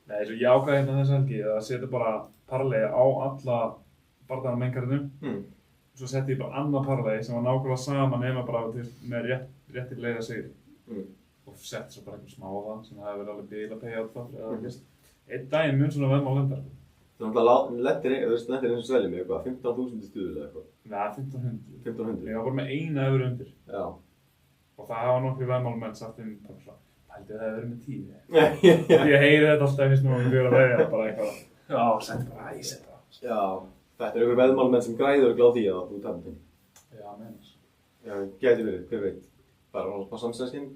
Nei, svo ég ákvaði hérna þess helgi að setja bara parlay á alla barðana menngarðinum. Svo setti ég bara annað parlay sem var nákvæmlega sama nema bara með réttir leið að sigri. Og setti svo bara eitthvað smá á það sem það hefði verið alveg bíl að payja á það. Einn daginn mun svona veðmál lenda. Þú náttúrulega lendir eins og svelið með eitthvað, 15.000 stuðul eða eitthvað. Nei, 1.500. 1.500? Ég var bara með eina efur undir. Já. Og það hafa nokkri veðmálmenn sagt inn bara svona, pældi það hefði verið með 10. Ég heyri þetta alltaf fyrst nú fyrir að veðja bara eitthvað. Já, setti bara æs þetta. Já, þetta er einhver veðmálmenn sem græður gláð því að þú tapir þeim. Já, meinas. Já, gæti verið, hver veit. Bara á samsæðskinn.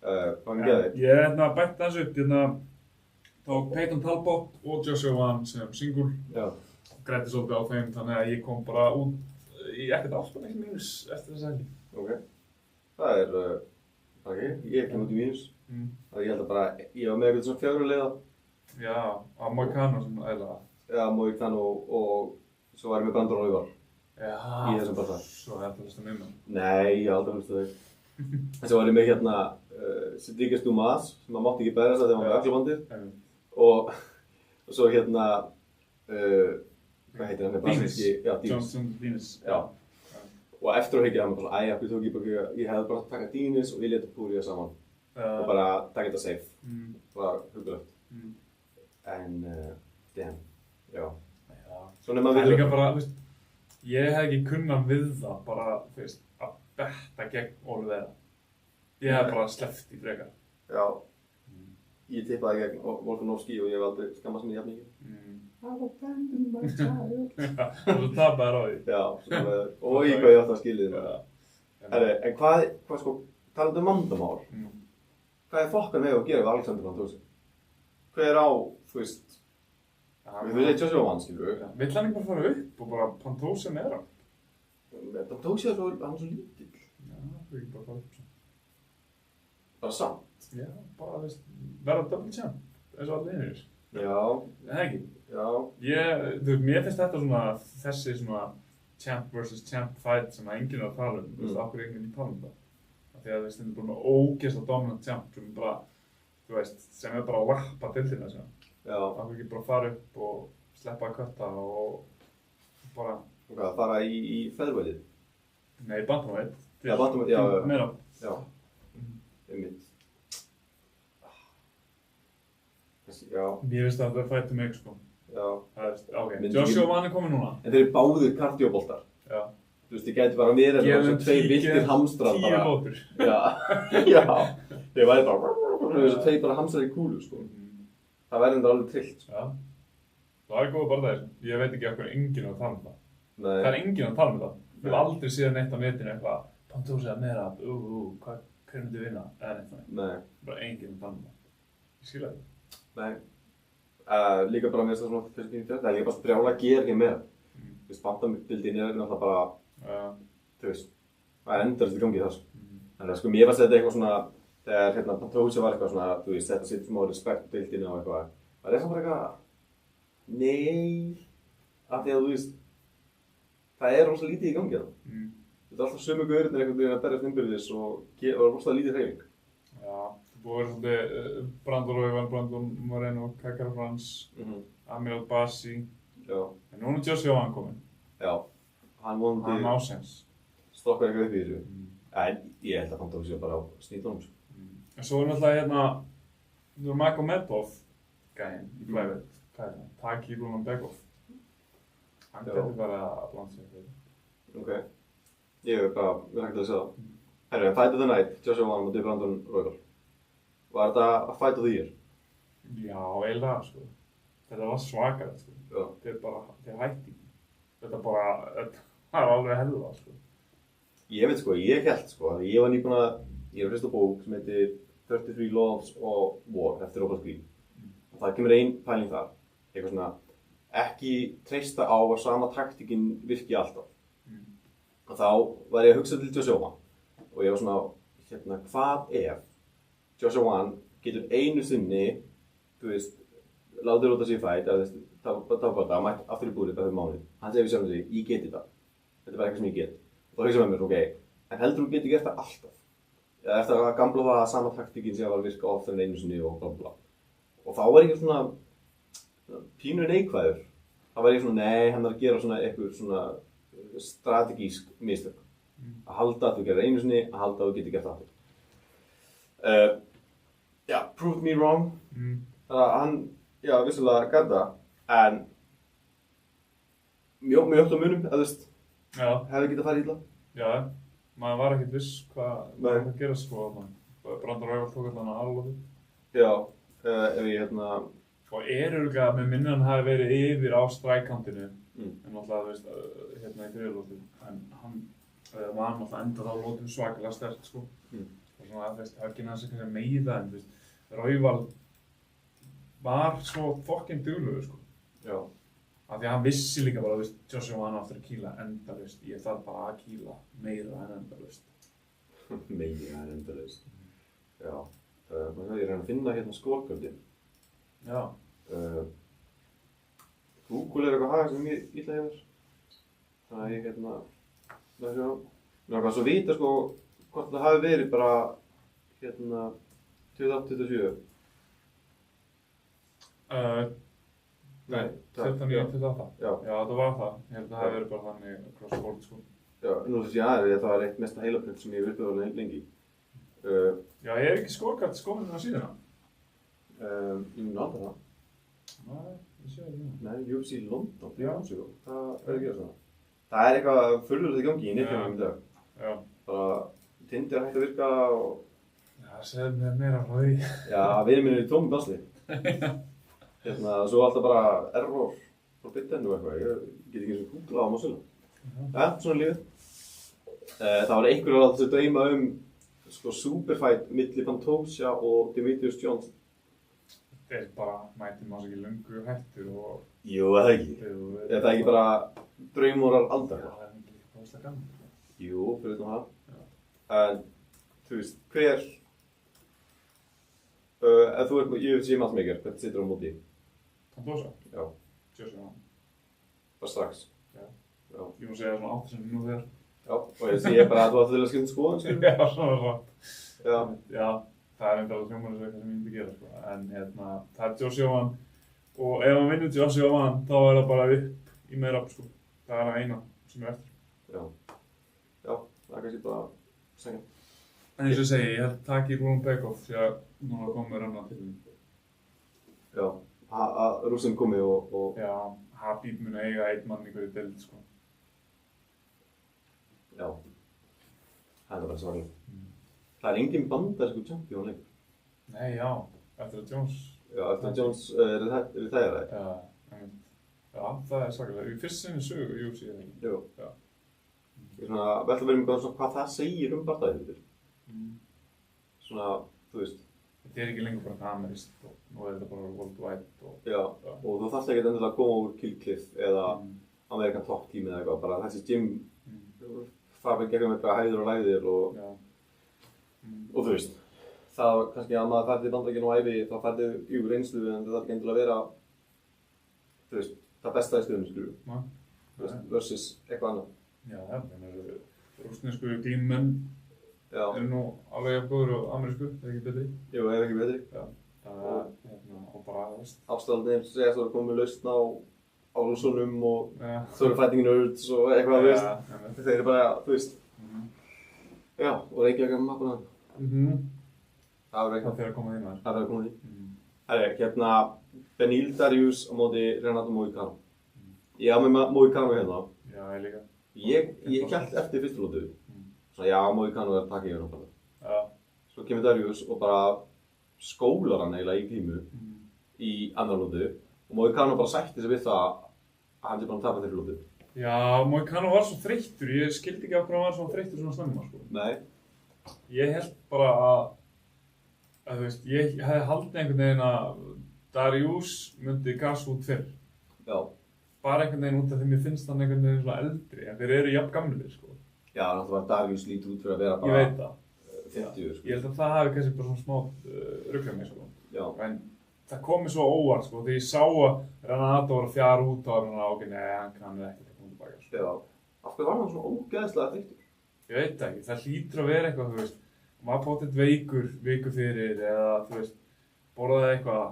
Hvað geði þið? Ég bætti þessu upp, tók Peyton Talbot og Joshua Wan sem single. Já. Grætti svolítið á þeim, þannig að ég kom bara út í ekkert alltaf ekki mínus eftir þess helgi. Ok. Það er, ég kem út í mínus. Það ég held að bara, ég var með eitthvað svona fjögurleiða. Já, á Moicano sem æðilega. Já, Moicano og svo var ég með Brandon Royval. Já, í þessum bara það. Svo þetta hlusta með mér. Nei, ég hef aldrei hlustað þau. En svo var ég með hérna Siddiqui Dumas sem maður mátti ekki berast þegar hann var með öxlabandið. Og svo hérna, hvað heitir hann? Dines. Já, Dines. Johnson Dines. Já. Og eftir að higgja hann bara ég hefði bara takað Dines og Ilya Topuria saman. Og bara taka þetta safe. Það var hugulegt. En, damn, já. Svona það er líka bara, ég hef ekki kunnað við það bara, að betta gegn Oliveira. Ég hef bara sleppt í frekar. Já. Ég tippaði gegn Volkanovski og ég hef aldrei skammast mér jafn mikið. I will abandon my child. Og svo tapaði þér á því. Já, og ég hvað ég átti að skilja þetta. En hvað sko, talandi um vandamál, hvað er fokkan hefur að gera við Alexander Pantoja? Hver á, við veit Joshua Wan, skilur við. Vill hann ekki bara fara upp og bara Pantoja neðra? Pantoja er svo lítill. Já, það er ekki bara fara upp svo. Bara samt? Já, bara verða double champ, eins og allir einir. Já. Það ekki? Já. Mér finnst þetta svona, þessi svona champ versus champ fight sem að enginn er að tala um. Þú veist, okkur er enginn í tala um það. Því að það er bara með ógeðslega dominant champ sem bara, sem er bara að lappa deildina sem. Já. Okkur ekki bara fara upp og sleppa að kötta og bara... Og hvað, fara í featherweightið? Nei, bantamweight. Já, bantamweight, já. Meira. Já. Einmitt. Já. Mér finnst að það fættu mig, sko. Já. Ok, Joshua Wan er kominn núna. En þeir eru báðir kardíóboltar. Já. Þú veist, þið gæti bara verið svona tvei viltir hamstrar bara. 10 lótur. Já. Já. Þeir væri bara, þessu tvei bara hamstrar í kúlu, sko. Það væri enda alveg trillt, sko. Já. Það er góða bara það. Ég veit ekki okkur enginn að tala um það. Nei. Það er enginn að tala um það. Ég hef aldrei séð neitt á netinu eitthvað, Pantoja meira, hver myndi vinna? Eða neitt þannig. Nei. Bara enginn að tala um það. Ég skilja það. Nei. Líka bara með þess að svona það er líka bara brjála að gera ekki með. Þú veist, bandamildin er náttúrulega bara, þú veist, það er endalaust í gangi það, sko. Þannig að sko, mér fannst þetta eitthvað svona, þegar Pantoja var eitthvað svona, þú veist, þetta sitt smá respekt bildinu og eitthvað. Það er svona bara eitthvað, nei, af því að þú veist, það er rosalega lítið í gangi það. Þetta er alltaf sömu gaurarnir einhvern veginn að berjast innbyrðis og rosalega lítið hreyfing. Já, það búið að vera svolítið Brandon Royval, Brandon Moreno, Kakar Frans, Amir Al-Bassi. Já. En núna er Joshua Wan kominn. Já, hann vonandi... Hann ásens. Stokkar eitthvað upp í þessu. En ég held að hann tók sér bara á snýtunum. En svo er náttúrulega þú er Magomedov gæinn í flyweight. Hvað er það? Taki Nurmagomedov. Hann getur bara að blanda sig fyrir. Ok. Ég hef bara hægt að segja það. Herru, Fight of the Night, Joshua Wan og Brandon Royval. Var þetta að Fight of the Year? Já, eiginlega, sko. Þetta var svakalegt, sko. Já. Þeir hætti. Þetta var alveg hella, sko. Ég veit, sko, ég held, sko, að ég var nýbúin að, ég var fyrst á bók sem heitir 33 Laws of War eftir Robert Greene. Og það kemur ein pæling þar, eitthvað svona, ekki treysta á að sama taktíkin virki alltaf. Og þá var ég að hugsa til Joshua 1 og ég var svona, hvað ef Joshua 1 getur einu sinni, þú veist, látið róta sig í fæt, það mætt aftur í búrið bara fyrir mánuð. Hann segir við sjálfum sig, ég geti það. Þetta er bara eitthvað sem ég get. Og þá hugsa með mér, ok, en heldur þú getur gert það alltaf? Eða eftir að gamla það að sama taktíkin sé að var að virka oftar en einu sinni og bla bla. Og þá var ég svona pínu neikvæður. Þá var ég svona, nei, hann er að gera svona eitthvað svona strategísk mistök. Að halda að þú gerir einu sinni, að halda að þú getur gert aftur. Já, proved me wrong. Þannig að hann, já, vissulega gæti það, en mjög öll á munum, eða þú veist, hefði getað farið illa. Já, maður var ekkert viss hvað það gerast, sko, Brandon Royal tók allan að alveg. Já, ef ég Og örugglega með minni hann hafi verið yfir á strækkantinu, en náttúrulega, þú veist, í þriðalótu, en hann var náttúrulega enda þá lótu svakalega sterkt, sko. Og svona, þú veist, högginn hans kannski meiða, en þú veist, Royal var svo fucking duglegur, sko. Já. Af því að hann vissi líka bara, þú veist, Joshua var aftur að kýla endalaust. Ég þarf bara að kýla meira en endalaust. Meira en endalaust. Já. Ég reyna að finna hérna skórgöldin. Já. Google eitthvað haga sem ég illa hefur. Þannig að ég það sjá. Mér var svo að vita, sko, hvort það hafi verið bara 28-27. Nei, 29-28. Já. Já, það var það. Ég held að það hafi verið bara þannig cross-board, sko. Já, nú þess að það var eitt mesta heilaprint sem ég hef upplifað lengi. Já, ég er ekki skórkart skoðun á síðuna. Ég mun aldrei það. Nei, ég sé það ekki. Nei, UFC London, Já. Það er að gera svona. Það er eitthvað furðulegt í gangi í netinu í dag. Já. Bara, Tinder hætti að virka og... Já, segðu mér meira frá því. Já, vinur minn er í tómum basli. Svo alltaf bara error frá bitten og eitthvað. Ég get ekki eins og googlað á Mozilla. Ja, svona lífið. Það var einhverjum að þau dreyma sko superfight milli Pantoja og Demetrius Johnson. Þetta er bara, mæti maður ekki löngu hættur og... Jú, það ekki. Er það ekki bara draumórar aldar? Já, það er ekki líka báðslega gaman. Jú, fyrir þetta það. En, þú veist, hver... ef þú ert UFC matchmaker, hvernig situr á móti? Pantoja? Já. Joshua. Bara strax? Já. Já. Ég má segja svona 8 sem nú þegar. Já, og ég sé bara að þú ætti til að skilja skoðun, skilja? Já, svona rætt. Já. Já, það er enda alveg hljómanis eitthvað sem ég myndi gera, sko. En það er Joshua og ef hann vinnur Joshua þá er það bara upp í meira, sko. Það er það eina sem er eftir. Já. Já, það er kannski bara segja. En eins og ég segi, ég held takk í Rúlum Bekoff því að núna komur hann að til því. Já, að Rússin komi og... Já, Habib mun að eiga einn mann í hverju deild, sko. Já, það er bara svarlega. Það er engin bandarískur champion lengur. Nei, já, eftir að Jones... Já, eftir að Jones er það það. Já, það er svakalega. Í fyrst sinni sögu UFC eða ekki. Jú. Já. Ég er svona velta verið með hvað það segir bardaðið. Svona, þú veist. Þetta er ekki lengur bara amerískt og nú er þetta bara worldwide og... Já, og þú þarft ekkert endilega að koma úr Kill Cliff eða American Top Team eða eitthvað, bara þessi gym fara með gegnum eitthvað hæðir og læðir og þú veist, það kannski að maður færði Bandaríkjunum á ævi, þá færði yfir reynslu en það þarf ekki endilega að vera, þú veist, það besta í stöðunum, skilju, versus eitthvað annað. Já, þannig að rússnesku glímumenn eru nú alveg jafn góður og amerísku, er ekki betri? Jú, ef ekki betri. Já, það er, og bara, veist. Afstæðaldið sem segja að það er komið lausn á rússunum og svo eru fighting nerds og eitthvað, þú veist. Þeir eru bara, þú veist. Já, og Reykjavík er mappuna. Það er þeirra að koma inn þar. Það er að koma inn. Hérna, Beneil Dariush á móti Renato Moicano. Ég á með Moicano hérna. Já, ég líka. Ég hélt eftir fyrstulótu. Svona, já, Moicano er að taka yfir hann bara. Já. Svo kemur Dariush og bara skólar hann eiginlega í glímu í annar lótu. Og Moicano bara sætti sig við það að hann sé bara að tapa þeirri lótu. Já, Moicano var svo þreyttur, ég skildi ekki af hverju hann var svo þreyttur svona snemma, sko. Nei. Ég held bara að þú veist, ég hefði haldið einhvern veginn að Darius myndi gasa út fyrr. Já. Bara einhvern veginn út af því mér finnst hann einhvern veginn svona eldri, en þeir eru jafn gamlir, sko. Já, náttúrulega Darius lítið út fyrir að vera bara... Ég veit það. 50, sko. Ég held að það hafi kannski bara svona smá ruglað mig, sko. Já. En það kom mér svo óvart, sko, þegar ég sá að Renato var að fjara út og var ok, nei, hann ekkert að koma tilbaka, sko. Já. Af hverju var hann svona ógeðslega þreyttur? Ég veit það ekki, það hlýtur að vera eitthvað, þú veist, maður pottet veikur, viku fyrir eða, þú veist, borðaði eitthvað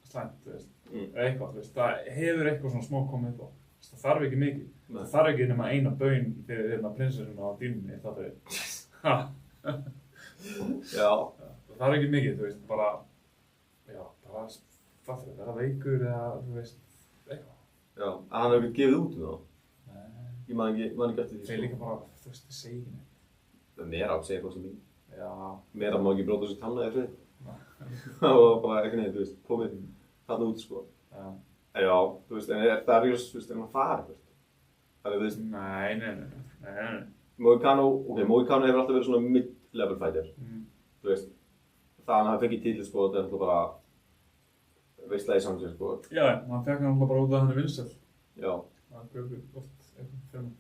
slæmt, þú veist, eða eitthvað, þú veist, það hefur eitthvað svona smá komið upp á. Það þarf ekki mikið, það þarf ekki nema eina baun fyrir hérna prinsessuna á dýnunni, það fyrir. Já. Það þarf ekki mikið, þú veist, bara, já, bara, það fyrir, vera veikur eða, þú veist, eitthvað. Já, en hann hefur ekki gefið út um það. Nei. Ég man ekki eftir því. Þeir líka bara, þú veist, það segir ekki neitt. Meira á að segja hvað sem mín. Já. Meira má ekki bróta sér tanna eða frið. Það var bara ekki neitt, þú veist, komið þarna út, sko. Já. En já, þú veist, en er Darius, þú veist, er hann farið, þú veist? Það er, þú veist... Nei. Moicano hefur alltaf verið svona mid-level fighter. Þú veist, það hann hafi fengið titli, sko, þetta er alltaf bara veistlega í samsins, sko. Já, hann fekk hann alltaf bara út af hann vinsæll. Já. Það er oft eitthvað fyrir hann.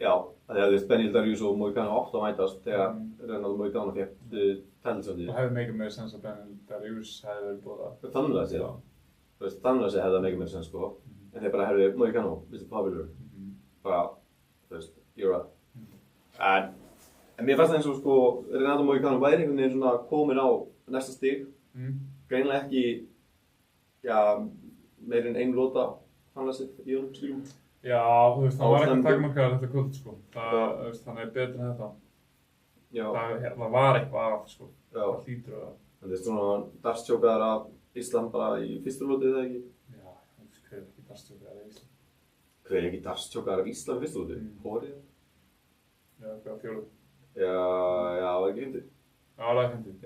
Já, það er, þú veist, Beneil Darius og Moicano átt að mætast þegar Renato Moicano fekk titlisætið. Og hefði mikið meira sens að Beneil Darius hefði verið búið að... Þannig að segja. Þú veist, þannig að segja hefði það mikið meira sens, sko. En þeir bara hefði Moicano, Mr. Popular. Bara, þú veist, you're up. En mér fannst það eins og, sko, Renato Moicano væri einhvern veginn svona komin á næsta stig. Greinilega ekki, já, meir en ein lóta fannlega í honum stílum. Já, þú veist, það var ekki takmarkaður þetta kvöld, sko. Það er betur en þetta. Já. Það var eitthvað af, sko. Já. Það hlýtur að... En þú veist, svona darstjókaðar af Ísland bara í fyrstu lótu, eða ekki? Já, hver er ekki darstjókaðar af Ísland? Hver er ekki darstjókaðar af Ísland í fyrstu lótu? Hórið? Já, hvað fjóruð? Já, það var ekki fyndið. Já, það var fyndið.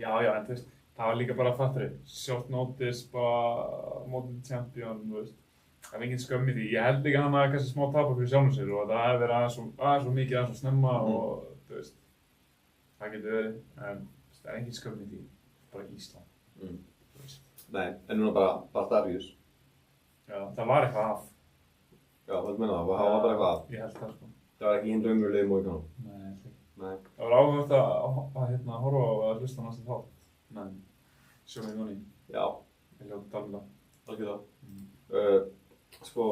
Já, en þú veist, það var líka bara fattari. Short notice, bara mótið champion, þú veist. Það er engin skömm í því. Ég held ekki að hann hafi kannski smá tapa fyrir sjálfum sér og það hefði verið aðeins svo mikið aðeins svo snemma og þú veist, það getur verið, en það er engin skömm í því, bara Ísland. Nei, en núna bara Darius. Já, það var eitthvað af. Já, hvað meina það? Það var bara eitthvað af? Ég held það, sko. Það var ekki hinn raunverulega Moicano? Nei, ekki. Nei. Það var áhugavert að horfa á að hlusta á næsta þátt, men sjómið núni. Já. Ég hljóta tala um það. Algjörlega. Sko,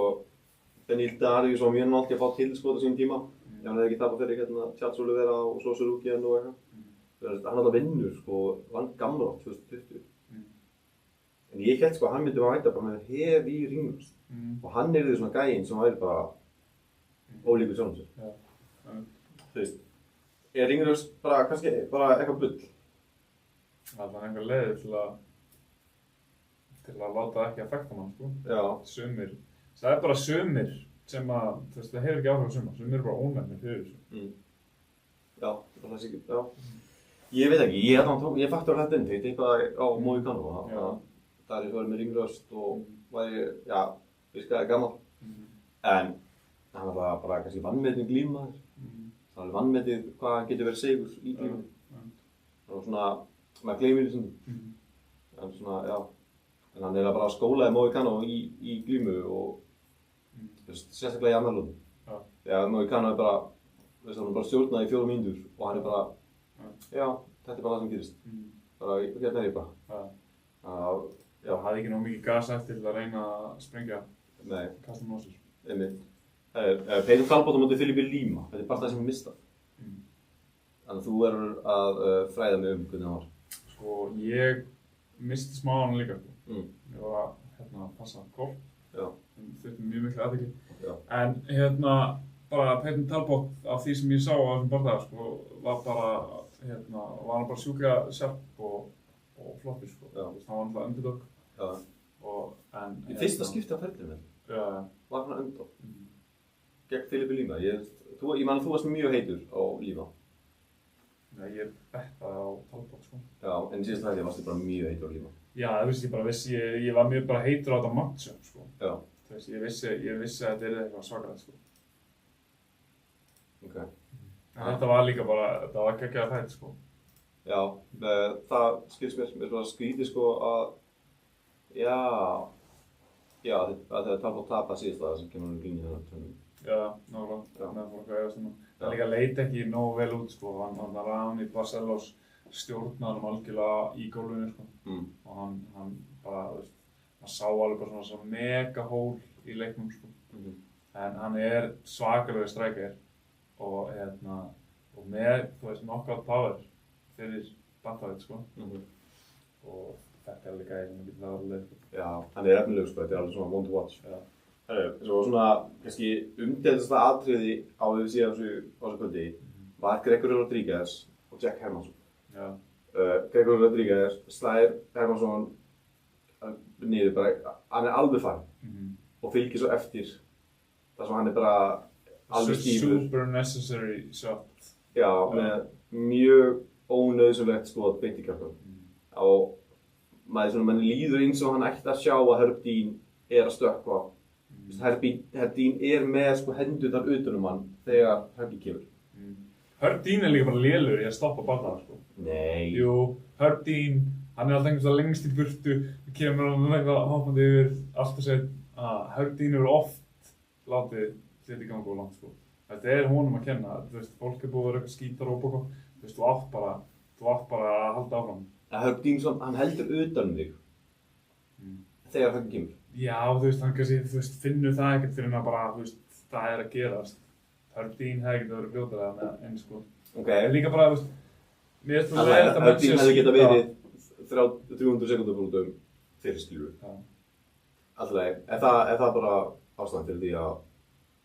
Beneil Darius var mjög náttúrulega að fá tilskot á sínum tíma. Ef hann hefði ekki tapað fyrir hérna Charles Oliveira og svo Surugian og eitthvað. Hann alltaf vinnur, sko, vann gamla á 2020. En ég held sko að hann myndi mæta bara með hef í ringnum. Og hann yrði svona gæinn sem væri bara ólíkur sjálfum sér. Já. Þú veist, er ringnum bara kannski bara eitthvað bull? Það var einhver leið til að láta það ekki affekta mann, sko. Já. Sumir. Það er bara sumir sem að, þú veist, það hefur ekki áhrif á sumar. Sumir eru bara ónefnir fyrir þessu. Já, það sé ekki, já. Ég veit ekki, ég faktur þetta inn, þetta eitthvað á Moicano. Það var með ringröst og væri, já, virkaði gammal. En hann var bara kannski vannmetinn glímaður. Það var vannmetið hvað getur verið segur í glímu. Það var svona, maður gleymir því stundum. En svona, já. En hann er bara að skólaði Moicano í glímu og sérstaklega í annar lótu. Þegar Moicano er bara, hann er bara stjórnað í 4 mínútur og hann er bara, já, þetta er bara það sem gerist. Bara, hérna er ég bara. Já, hafði ekki nóg mikið gas eftir til að reyna að sprengja. Nei. Kasta með sér. Einmitt. Peyton Talbot á móti Filipe Lima, þetta er bara það sem ég mistað. Þannig að þú verður að fræða mig hvernig það var. Sko, ég misti smá hann líka, sko. Ég var að passa golf. Já. Þurfti mjög miklu aðtekli. Já. En bara Peyton Talbot af því sem ég sá á þessum bardaga, sko, var hann bara sjúklega sjarp og flottur, sko. Já. Hann var alltaf underdog. Já. Í fyrsta skipti á ferlinu, var hann underdog. Gegn Filipe Lima. Ég man að þú varst mjög heitur á Lima. Já, ég bettaði á Talbot, sko. Já, en í síðasta hætti varstu bara mjög heitur á líma. Já, þú veist, ég var mjög bara heitur á þetta matchup, sko. Já. Þú veist, ég vissi að þetta er eitthvað svakalegt, sko. Ok. En þetta var líka bara, þetta var geggjað fætt, sko. Já, það skilst mér bara skrítið, sko, að Já, þegar Talbot tapar síðast það sem kemur hann inn í þennan tönnum. Já, nákvæmlega, með fólk að eiga stundum. Það líka leit ekki nógu vel út, sko. Hann Rani Barcelos stjórnaði hann algjörlega í gólfinu, sko. Og hann bara, þú veist, hann sá alveg bara svona mega hól í leiknum, sko. En hann er svakalegur striker og með, þú veist, knockout power fyrir bantamveitt, sko. Og þetta er líka eitthvað sem getur það alveg. Já, hann er efnilegur, sko, þetta er alveg svona one to watch. Já. Svo svona, kannski umdeildasta atriði á því síðan á þessu kvöldi var Gregory Rodríguez og Jack Hermansson. Já. Gregory Rodríguez slær Hermansson niður bara, hann er alveg farinn og fylgir svo eftir þar sem hann er bara alveg stífur. Super necessary shot. Já, með mjög ónauðsynlegt skot beint í kjálkanum. Og mann líður eins og hann ætti að sjá að Herb Dean er að stökkva. Herb Dean er með sko hendurnar utan hann þegar Herb kemur. Herb Dean er líka bara lélur í að stoppa barnaðar, sko. Nei. Jú, Herb Dean, hann er alltaf einhvers lengst í burtu, kemur hann eitthvað hoppandi yfir allt og segir að Herb Dean hefur oft látið þetta í ganga og langt, sko. Þetta er honum að kenna, þú veist, fólk er búið að vera eitthvað skítar og eitthvað, þú veist, þú átt bara að halda áfram. Herb Dean, hann heldur utan þig þegar Herb kemur. Já, þú veist, hann kannski, þú veist, finnur það ekkert fyrir hann að bara, þú veist, það er að gerast. Herb Dean hefði ekkert verið fljótlega með einn, sko. Ok. En líka bara, þú veist, mér finnst það leiðilegt að Herb Dean hefði getað verið 300 sekúndubúldum fyrir skilur. Já. Alltaf leið. Er það bara ástæðan fyrir því að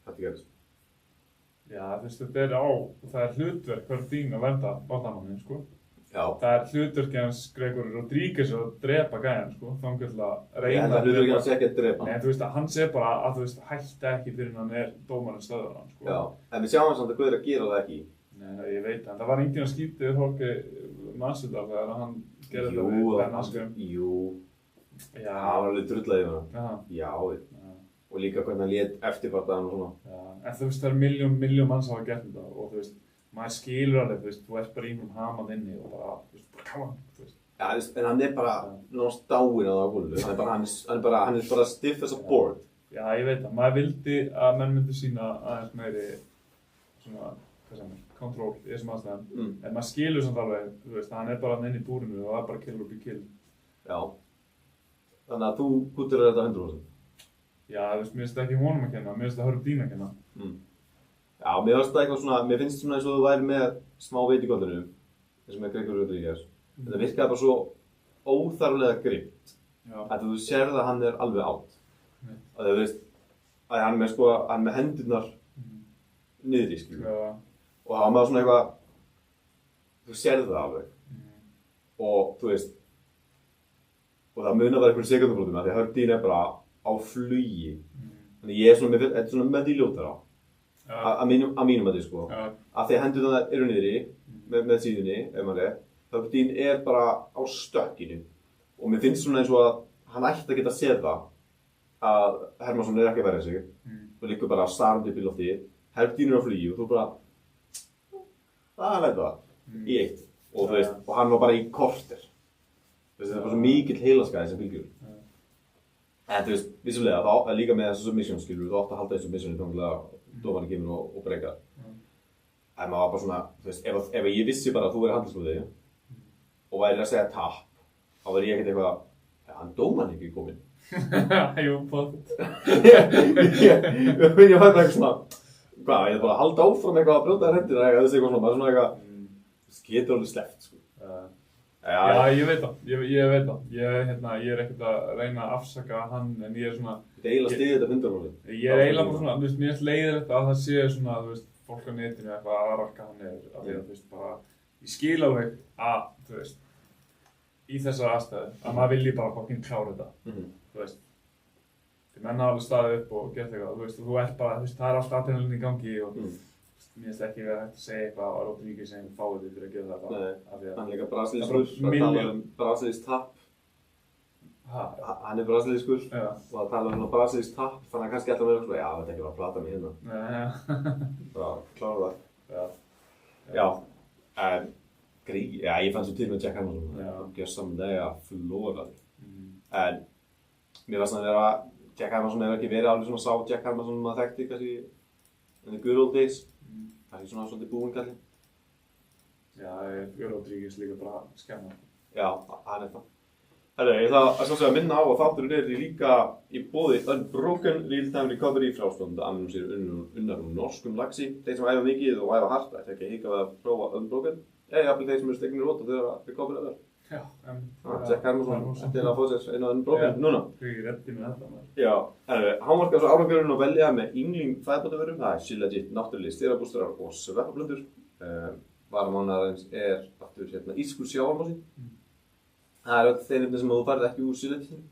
þetta gerist? Já, þú veist, þetta er það er hlutverk Herb Dean að vernda varnarmanninn, sko. Já. Það er hlutverki hans Gregory Rodríguez að drepa gæjan, sko, þannig að reyna að hlutverki hans ekki að drepa. Nei, þú veist, hann sé bara að, þú veist, hætta ekki fyrir hann er dómarinn stöður hann, sko. Já, en við sjáum samt að Guður að gera það ekki. Nei, ég veit það, en það var enginn að skýta yfir Jorge Masvidal þegar hann gerði þetta við Ben Askren. Jú, það var alveg drullað yfir hann. Já, og líka hvernig hann lét eftirpartaðan og svona. Já, en þú veist, það er miljón manns hafa gert þetta og þú veist, maður skilur alveg, þú veist, þú ert bara í einhverjum hamað inni og bara, þú veist, bara come on, þú veist. Já, en hann er bara náttúrulega dáinn á það á gólfinu, hann er bara stiff as a board. Já, ég veit það, maður vildi að menn myndi sína aðeins meiri svona, hvað sem er, kontról í þessum aðstæðum, en maður skilur samt alveg, þú veist, hann er bara inn í búrinu og það er bara kill og be kill. Já, þannig að þú gúttir þetta 100%. Já, þú veist, mér finnst það ekki honum að kenna, mér finnst það Herb Dean að kenna. Já, mér finnst það eitthvað svona, mér finnst svona eins og þú væri með smá veit í kollinu, eins og með Gregory Rodríguez. Þetta virkaði bara svo óþarflega grimmt, að þú sérð að hann er alveg átt. Að þú veist, að hann er með sko, hann er með hendurnar niðri, skilur. Og það var með svona eitthvað, þú sérð það alveg. Og þú veist, og það munar bara einhverjum sekundubrotum, af því að Herb Dean er bara á flugi. Þannig ég er svona, þetta er svona með því ljótara. Að mínum að því sko, að því að hendurnar eru niðri með síðunni, ef maður er, Herb Dean er bara á stökkinu og mér finnst svona eins og að hann ætti að geta séð það að Hermansson er ekki að verja sig og líka bara starfandi upp í lofti, Herb Dean er á flugi og þú bara, það er það í eitt og þú veist, og hann var bara í korter, þetta er bara svo mikill heilaskaði sem fylgjur. En þú veist, vissulega, það er líka með þessu submission skilur, þú átt að halda þessu submissioni þannig dómarinn kemur og breykar. En maður var bara svona, þú veist, ef ég vissi bara að þú verið handelsmöði og væri að segja tap, þá verði ég ekkert eitthvað, hann dómarinn ekki kominn. Jú, bótt. Ég var bara eitthvað svona, hvað, ég er bara að halda áfram eitthvað að brjóta þær hendir eða þessi eitthvað svona, maður er svona eitthvað, það getur alveg sleppt, sko. Já, ég veit það, ég veit það. Ég er ekkert að reyna að afsaka hann, en ég er svona... Þetta er eiginlega stiðið þetta 100%. Ég er eiginlega bara svona, þú veist, mér er leiðilegt að það sé svona, þú veist, fólk á netinu eitthvað að rakka hann niður. Af því að, þú veist, bara, ég skil alveg að, þú veist, í þessar aðstæður, að maður vilji bara fucking klára þetta, þú veist. Því menn hafa alveg staðið upp og gert eitthvað, þú veist, og þú ert bara, þú veist, það er alltaf adrenalín í gangi og Mér finnst ekki verið hægt að segja eitthvað á Rodríguez sem fáið því fyrir að gera það. Nei, hann er líka brasilískur, það talar brasilískt tapp. Hann er brasilískur og það talar brasilískt tapp, þannig að kannski alltaf verður já, þetta er ekki bara að plata mig hérna. Bara klára það. Já, en ég fann svo til með Jack Hermansson, gjörsamlega flóraður. En mér fannst að Jack Hermansson hefur ekki verið alveg svona sá Jack Hermansson maður þekkti kannski in the good old days. Það er svona svolítið búinn kallinn. Já, Rodríguez líka bara skemma. Já, hann er það. Herru, ég ætla að sjálfsögða að minna á að þátturinn er líka í boði Unbroken Real-Time Recovery frá stofnandi annum sér unnar norskum laxi. Þeir sem æfa mikið og æfa hart ætla ekki að hika við að prófa Unbroken. Eða jafnvel þeir sem eru stegnir rót og þeir að recovera vel. Já, Jack Hermansson til að fá sér einu Unbroken núna. Ég er reddi með þetta maður. Já, herru, hann markar svo árangurinn að velja með yngling fæðbátavörum. Það er Shilajit, náttúrulega styrabústurar og sveppablöndur. Varamánaðarins er aftur írskur sjávarmási. Það er öll þeir nefnir sem þú færð ekki úr Shilajitinu.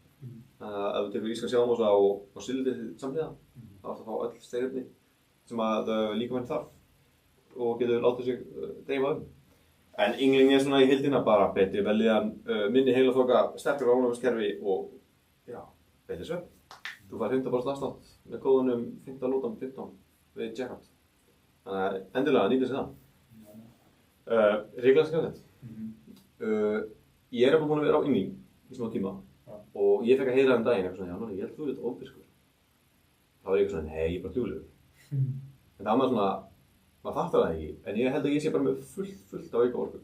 Ef þú tekur írskan sjávarmása og Shilajit samlega, þá ertu að fá öll þeir nefni sem að líkaminn þarf og getur látið sig dreifa En yngling er svona í heildina bara betri velíðan, minni heilaþoka, sterkara ónæmiskerfi og já, betri svefn. Þú fær 100% afslátt með kóðunum 15 við checkout. Þannig að endilega nýta sér það. Ríklega skemmtilegt. Ég er búinn að vera á yngling í smá tíma og ég fekk að heyra daginn eitthvað svona, já, ég held þú ert ofbiskur. Það var eitthvað svona, nei, ég er bara duglegur. En það var svona, maður fattar það ekki, en ég held að ég sé bara með fullt af auka orku.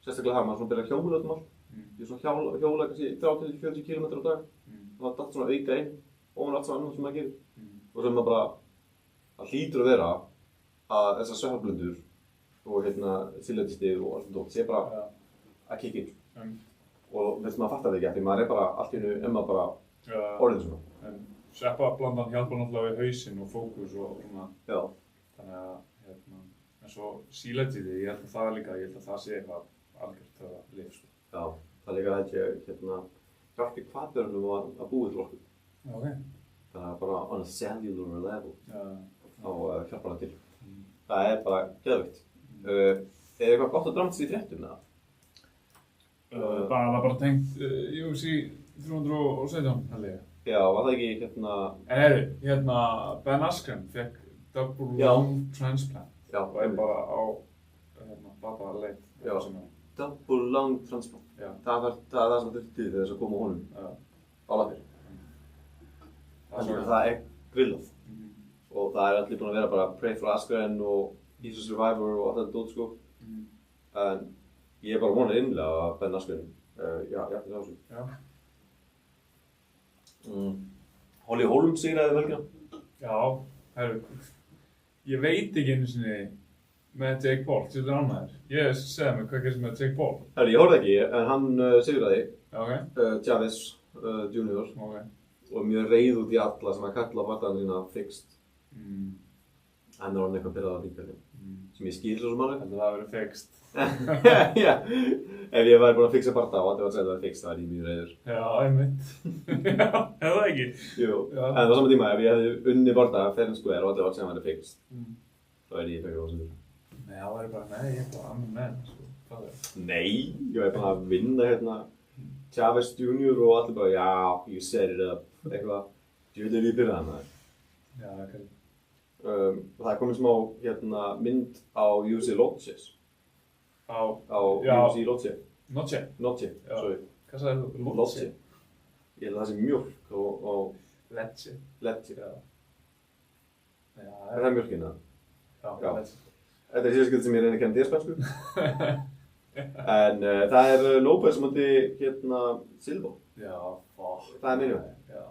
Sérstaklega það, maður svona byrja að hjóla út allt. Ég er svona hjóla kannski 30-40 km á dag. Það var allt svona auka inn, ofan allt svona annað sem maður gerir. Og sem maður bara, það hlýtur að vera að þessar svefnblöndur og sillætistig og allt svona sé bara að kikka inn. Og þess maður fattar það ekki, því maður er bara allt í einu bara orðin svona. Sveppablandan hjálpar náttúrulega við hausinn og fókus og svona. Já. Þannig að, en svo sílætið, ég held að það sé eitthvað algjört að lifa, sko. Já, það líka held ég, hjálpi hvatbjörnum að búi til orku. Ok. Það er bara on a cellular level. Þá hjálpar það til. Það er bara geðveikt. Er eitthvað gott að dramast í fréttum, eða? Það var bara tengt UFC 317, held ég. Já, var það ekki Ben Askren fekk double lung transplant og er bara á bata leit. Double lung transplant. Það er það sem þurfti til þess að koma honum á lappir. Það er grillað. Og það er allir búin að vera bara Pray for Askren og He's a Survivor og allt þetta dót, sko. En ég er bara vonað innlega að Ben Askren hjartið á sig. Holly Holm sigraði velgina. Já, ég veit ekki einu sinni með Jake Paul, þetta er ánæður. Ég segði mig hvað gerist með Jake Paul. Ég horfði ekki, en hann sigraði Chavez Jr. Og mjög reið út í alla sem að kalla barðan sína fixed. Hann er orðinn eitthvað byrjað á ríkjörnum, sem ég skil svo sem alveg. Heldur það að vera fixed? Já, ef ég væri búinn að fixa barða og allir var að segja að það var fixed, það er ég mjög reiður. Já, einmitt. Já, er það ekki? Jú, en á sama tíma, ef ég hefði unni barða fair and square og allir var að segja að það var fixed, þá er ég frekar ósyndur. Nei, það væri bara, nei, ég er bara annar menn, sko. Hvað er það? Nei, ég væri bara að vinna Chavez Jr. og allir bara, já, you set it up, eitthvað, djúðlega við byrjaðan það. Já, ok. Það er komið smá mynd á UFC Lotches. Á UFC Lotche. Notche, sorry. Hvað sagði þú? Lotche. Ég held að það sé mjólk og... Lecce. Lecce. Já. Það er mjólkina. Já, Lecce. Þetta er síðan sem ég reyni að kenna despensku. En það er López sem átti Silva. Já, það er minnjum. Já.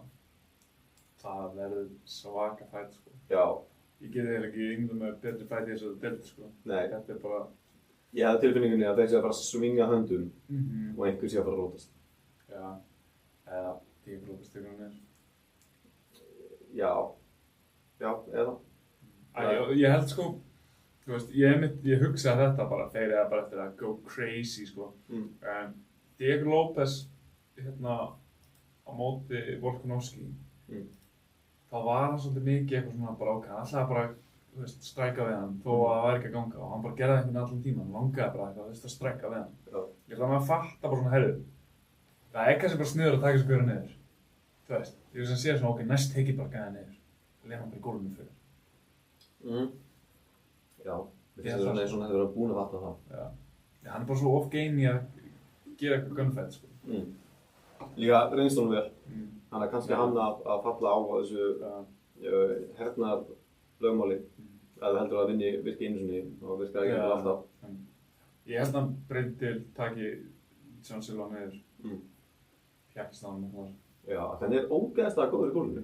Það verður svaka fætt, sko. Já. Ég get eiginlega ekki yngum með betri fætt í þessu deild, sko. Nei. Þetta er bara... Ég hafði tilfinningunni að þeir sé að fara að svinga höndum og einhver sé að fara að rótast. Já. Eða Díaz López tekur hann niður. Já. Já, eða. Ég held, sko, þú veist, ég hugsaði þetta bara, þeir eru bara eftir að go crazy, sko. Díaz López, á móti Volkanovski, þá var hann svolítið mikið eitthvað svona bara hann ætlaði bara þú veist, stræka við hann þó að það væri ekki að ganga og hann bara gerði einhvern allan tíman, langaði bara eitthvað, þú veist, að stræka við hann. Ég held að maður fatta bara svona, heyrðu, það er kannski bara sniður að taka þessu gauðra niður. Þú veist, ég veist að sé svona, ok, næst tekið bara gæða niður. Lefa hann bara í gólfinu fyrir. Já, þetta er svona eins og hann hefur verið búinn að fatta það. Já, hann er bara svo off-game í að gera eitthvað gunfight, sko. Líka reynst honum vel. Þannig að kannski hann að falla á þessu hernaðar lögmáli. Ef þú heldur að vinni virki einu sinni og virkar ekki alltaf. Ég held að hann Breiðdil taki John Silva niður. Pakistan og þar. Já, þannig er ógeðslega góður í gólfinu.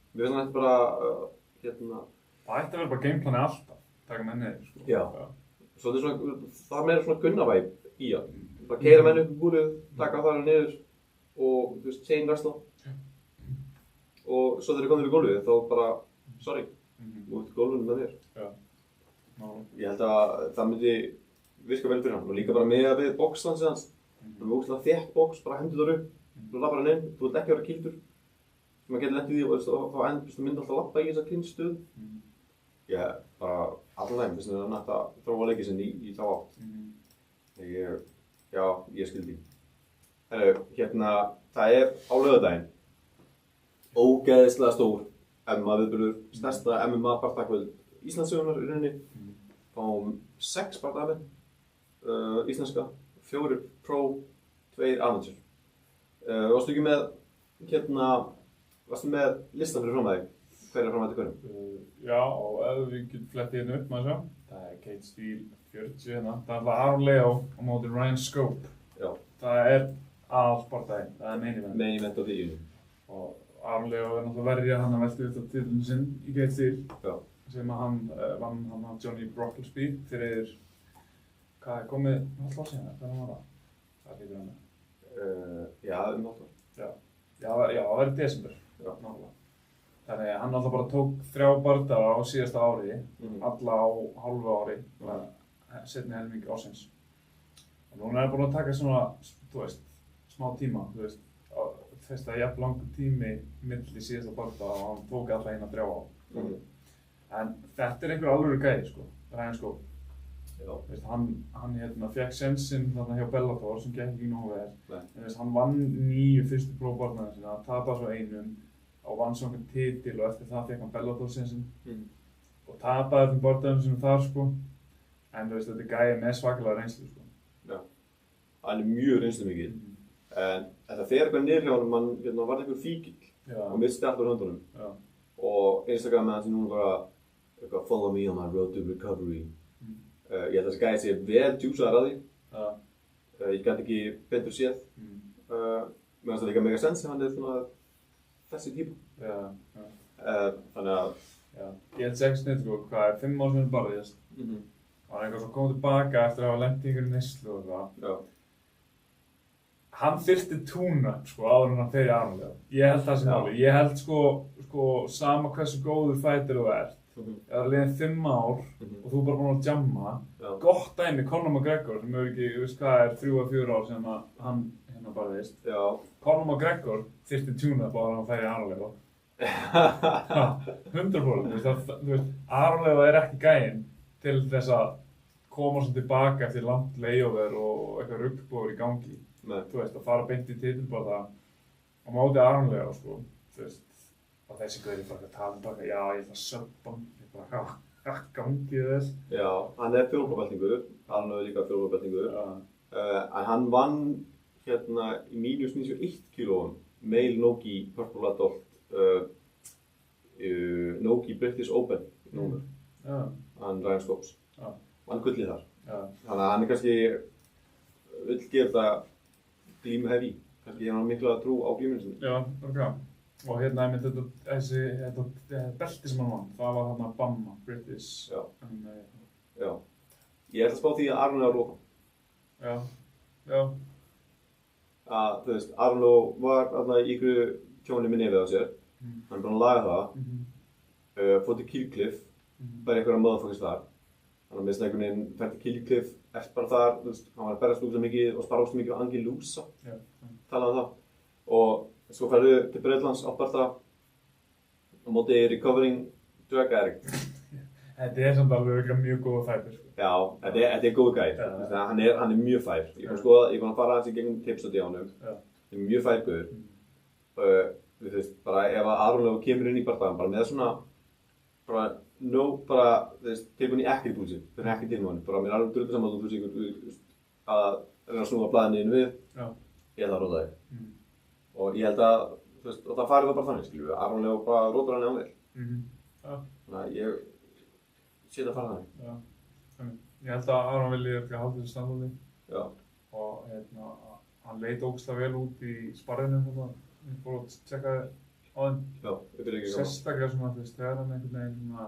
Við veist hann eftir bara, Það ætti að vera bara gameplani alltaf, taka menn niður, sko. Já. Svo það er meira svona gunnavæp í hann. Bara keyra menn upp í búrið, taka þar niður og, þú veist, chain wrestla. Og svo þegar þeir komið í gólfið, þá bara, sorry, út í gólfinu með þér. Ég held að það myndi virka vel fyrir hann og líka bara með við boxlandsið hans. Það er ógeðslega þétt box, bara hendur þar upp, þú labbar hann inn, þú vilt ekki vera kýldur. Sem að geta lent í því og þá myndi alltaf labba í þessa kynnstöð. Ég bara, allan þeim, finnst það nætt að þróa leikið sinni í þá átt. Já, ég skildi. Hérna, það er á laugardaginn. Ógeðslega stór MMA-viðburður, stærsta MMA-bardagsvöld Íslandssögunnar í rauninni. Fáum 6 bardagamenn íslenska, 4 pro, 2 amateur. Varstu ekki með, varstu með listan fyrir framæði? Hver er framæði hverjum? Já, og ef við getum flettið hérna upp, maður sjá. Það er Kate Steele, 40 hérna. Það er Aron Leo á móti Ryan Scope. Já. Það er aðalbardaginn, það er main event. Main event á því. Og Aron Leo er náttúrulega verið að hann að velta upp titlun sinn í Kate Steele. Já. Sem að hann vann Johnny Brocklesby fyrir, hvað er komið, alltaf síðan, hvernig var það? Það lítur hann. Já, alltaf. Já, það var í desember, náttúrulega. Þannig að hann alltaf bara tók 3 bardaga á síðasta ári, alla á hálfu ári, seinni helming ársins. Og núna er búinn að taka svona, þú veist, smá tíma, þú veist, þess að jafn langur tími milli síðasta bardaga og hann tók alla eina 3 á. En þetta er einhver alvöru gæði, sko, Ryan Scope. Veist, hann fekk sensinn þarna hjá Bellator sem gekk ekki nógu vel. Hann vann 9 fyrstu prófbarnarna sína, tapaði svo einum og vann svo einhvern titil og eftir það fekk hann Bellator sensinn og tapaði þessum barndarnum sínum þar, sko. En þú veist, þetta er gæði með svakalega reynslu, sko. Já, hann er mjög reynslumikið. En þetta fer eitthvað niður hjá honum, hann varð einhver fíkill og misti allt úr höndunum. Og Instagram með hans er núna bara follow me on my road to recovery. Ég held að þessi gæði sé vel djúsaðar að því. Ég gæti ekki betur séð. Mér finnst það líka mega sens ef hann er svona þessi típa. Þannig að... Ég held 6 neitt, sko, hvað er 5 ár sem hann barðist. Og hann eitthvað svo komið tilbaka eftir að hafa lent í einhverju neyslu og eitthvað. Hann þyrfti tune-up, sko, áður en hann fer í Aron Leo. Ég held það sem máli. Ég held, sko, sama hversu góður fighter þú ert. Ef það er liðin 5 ár og þú bara búinn að jamma, gott dæmi, Conor McGregor, sem hefur ekki, þú veist hvað er, 3-4 ár sem hann hérna barðist. Conor McGregor þyrfti tune-up áður en hann fer í Aron Leo. 100%, þú veist, Aron Leo er ekki gæinn til þess að koma svo tilbaka eftir langt layover og eitthvað ruglbóður í gangi. Þú veist, að fara beint í titilbarða á móti Aron Leo, sko, þú veist. Og þessi gauður bara að tala bara, já, ég ætla að söppa hann, ég bara, hvað gangið þess? Já, hann er fjórðabeltingur, Aron er líka fjórðabeltingur. En hann vann hérna í mínus 91 kílóum, male Nogi Purple Adult, Nogi British Open númer. Hann Ryan Scopes. Vann gullið þar. Þannig að hann er kannski vill gera þetta glímu hefi. Kannski hefur hann mikla trú á glímunum sinni. Já, okkur. Og hérna er þetta belti sem hann vann, það var hérna Bama, British. Já. Ég ætla að spá því að Aron er að róka. Já. Þú veist, Aron var þarna í ykkur tjóni með nefið á sér. Hann er búinn að laga það. Fór til Killcliff, bara einhverja motherfuckers þar. Þannig að minnst einhvern veginn fær til Killcliff, eftir bara þar, þú veist, hann var að berast lúsa mikið og spara óslega mikið á Angie Lúsa. Talaði um það. Og svo færðu til Bretlands á barða á móti recovering drug addict. Þetta samt alveg mjög góð fætur, sko. Já, þetta góð gæi, sko. Hann er mjög fær. Ég er búinn að fara aðeins í gegnum tips á honum. Hann er mjög fær gaur. Þú veist, bara ef að Aron Leó kemur inn í bardagann, bara með svona, þú veist, tekur hann í ekkert búlsið, það er ekkert inn á hann. Bara mér er alveg drullu saman þú veist, að reyna að snúa blaðinu inn við, ég held að róta þig. Og ég held að, þú veist, það farið það bara þannig, skiljum við, Aron Leó bara rótar hann á vel. Þannig að ég sé það fara þannig. Ég held að Aron vilji halda þessu standardi. Já. Og hann leit ógeðslega vel út í sparrinu þarna. Ég fór að tjekka á þeim. Já, ég byrja ekki gaman. Sérstaklega svona, þú veist, þegar hann einhvern veginn svona,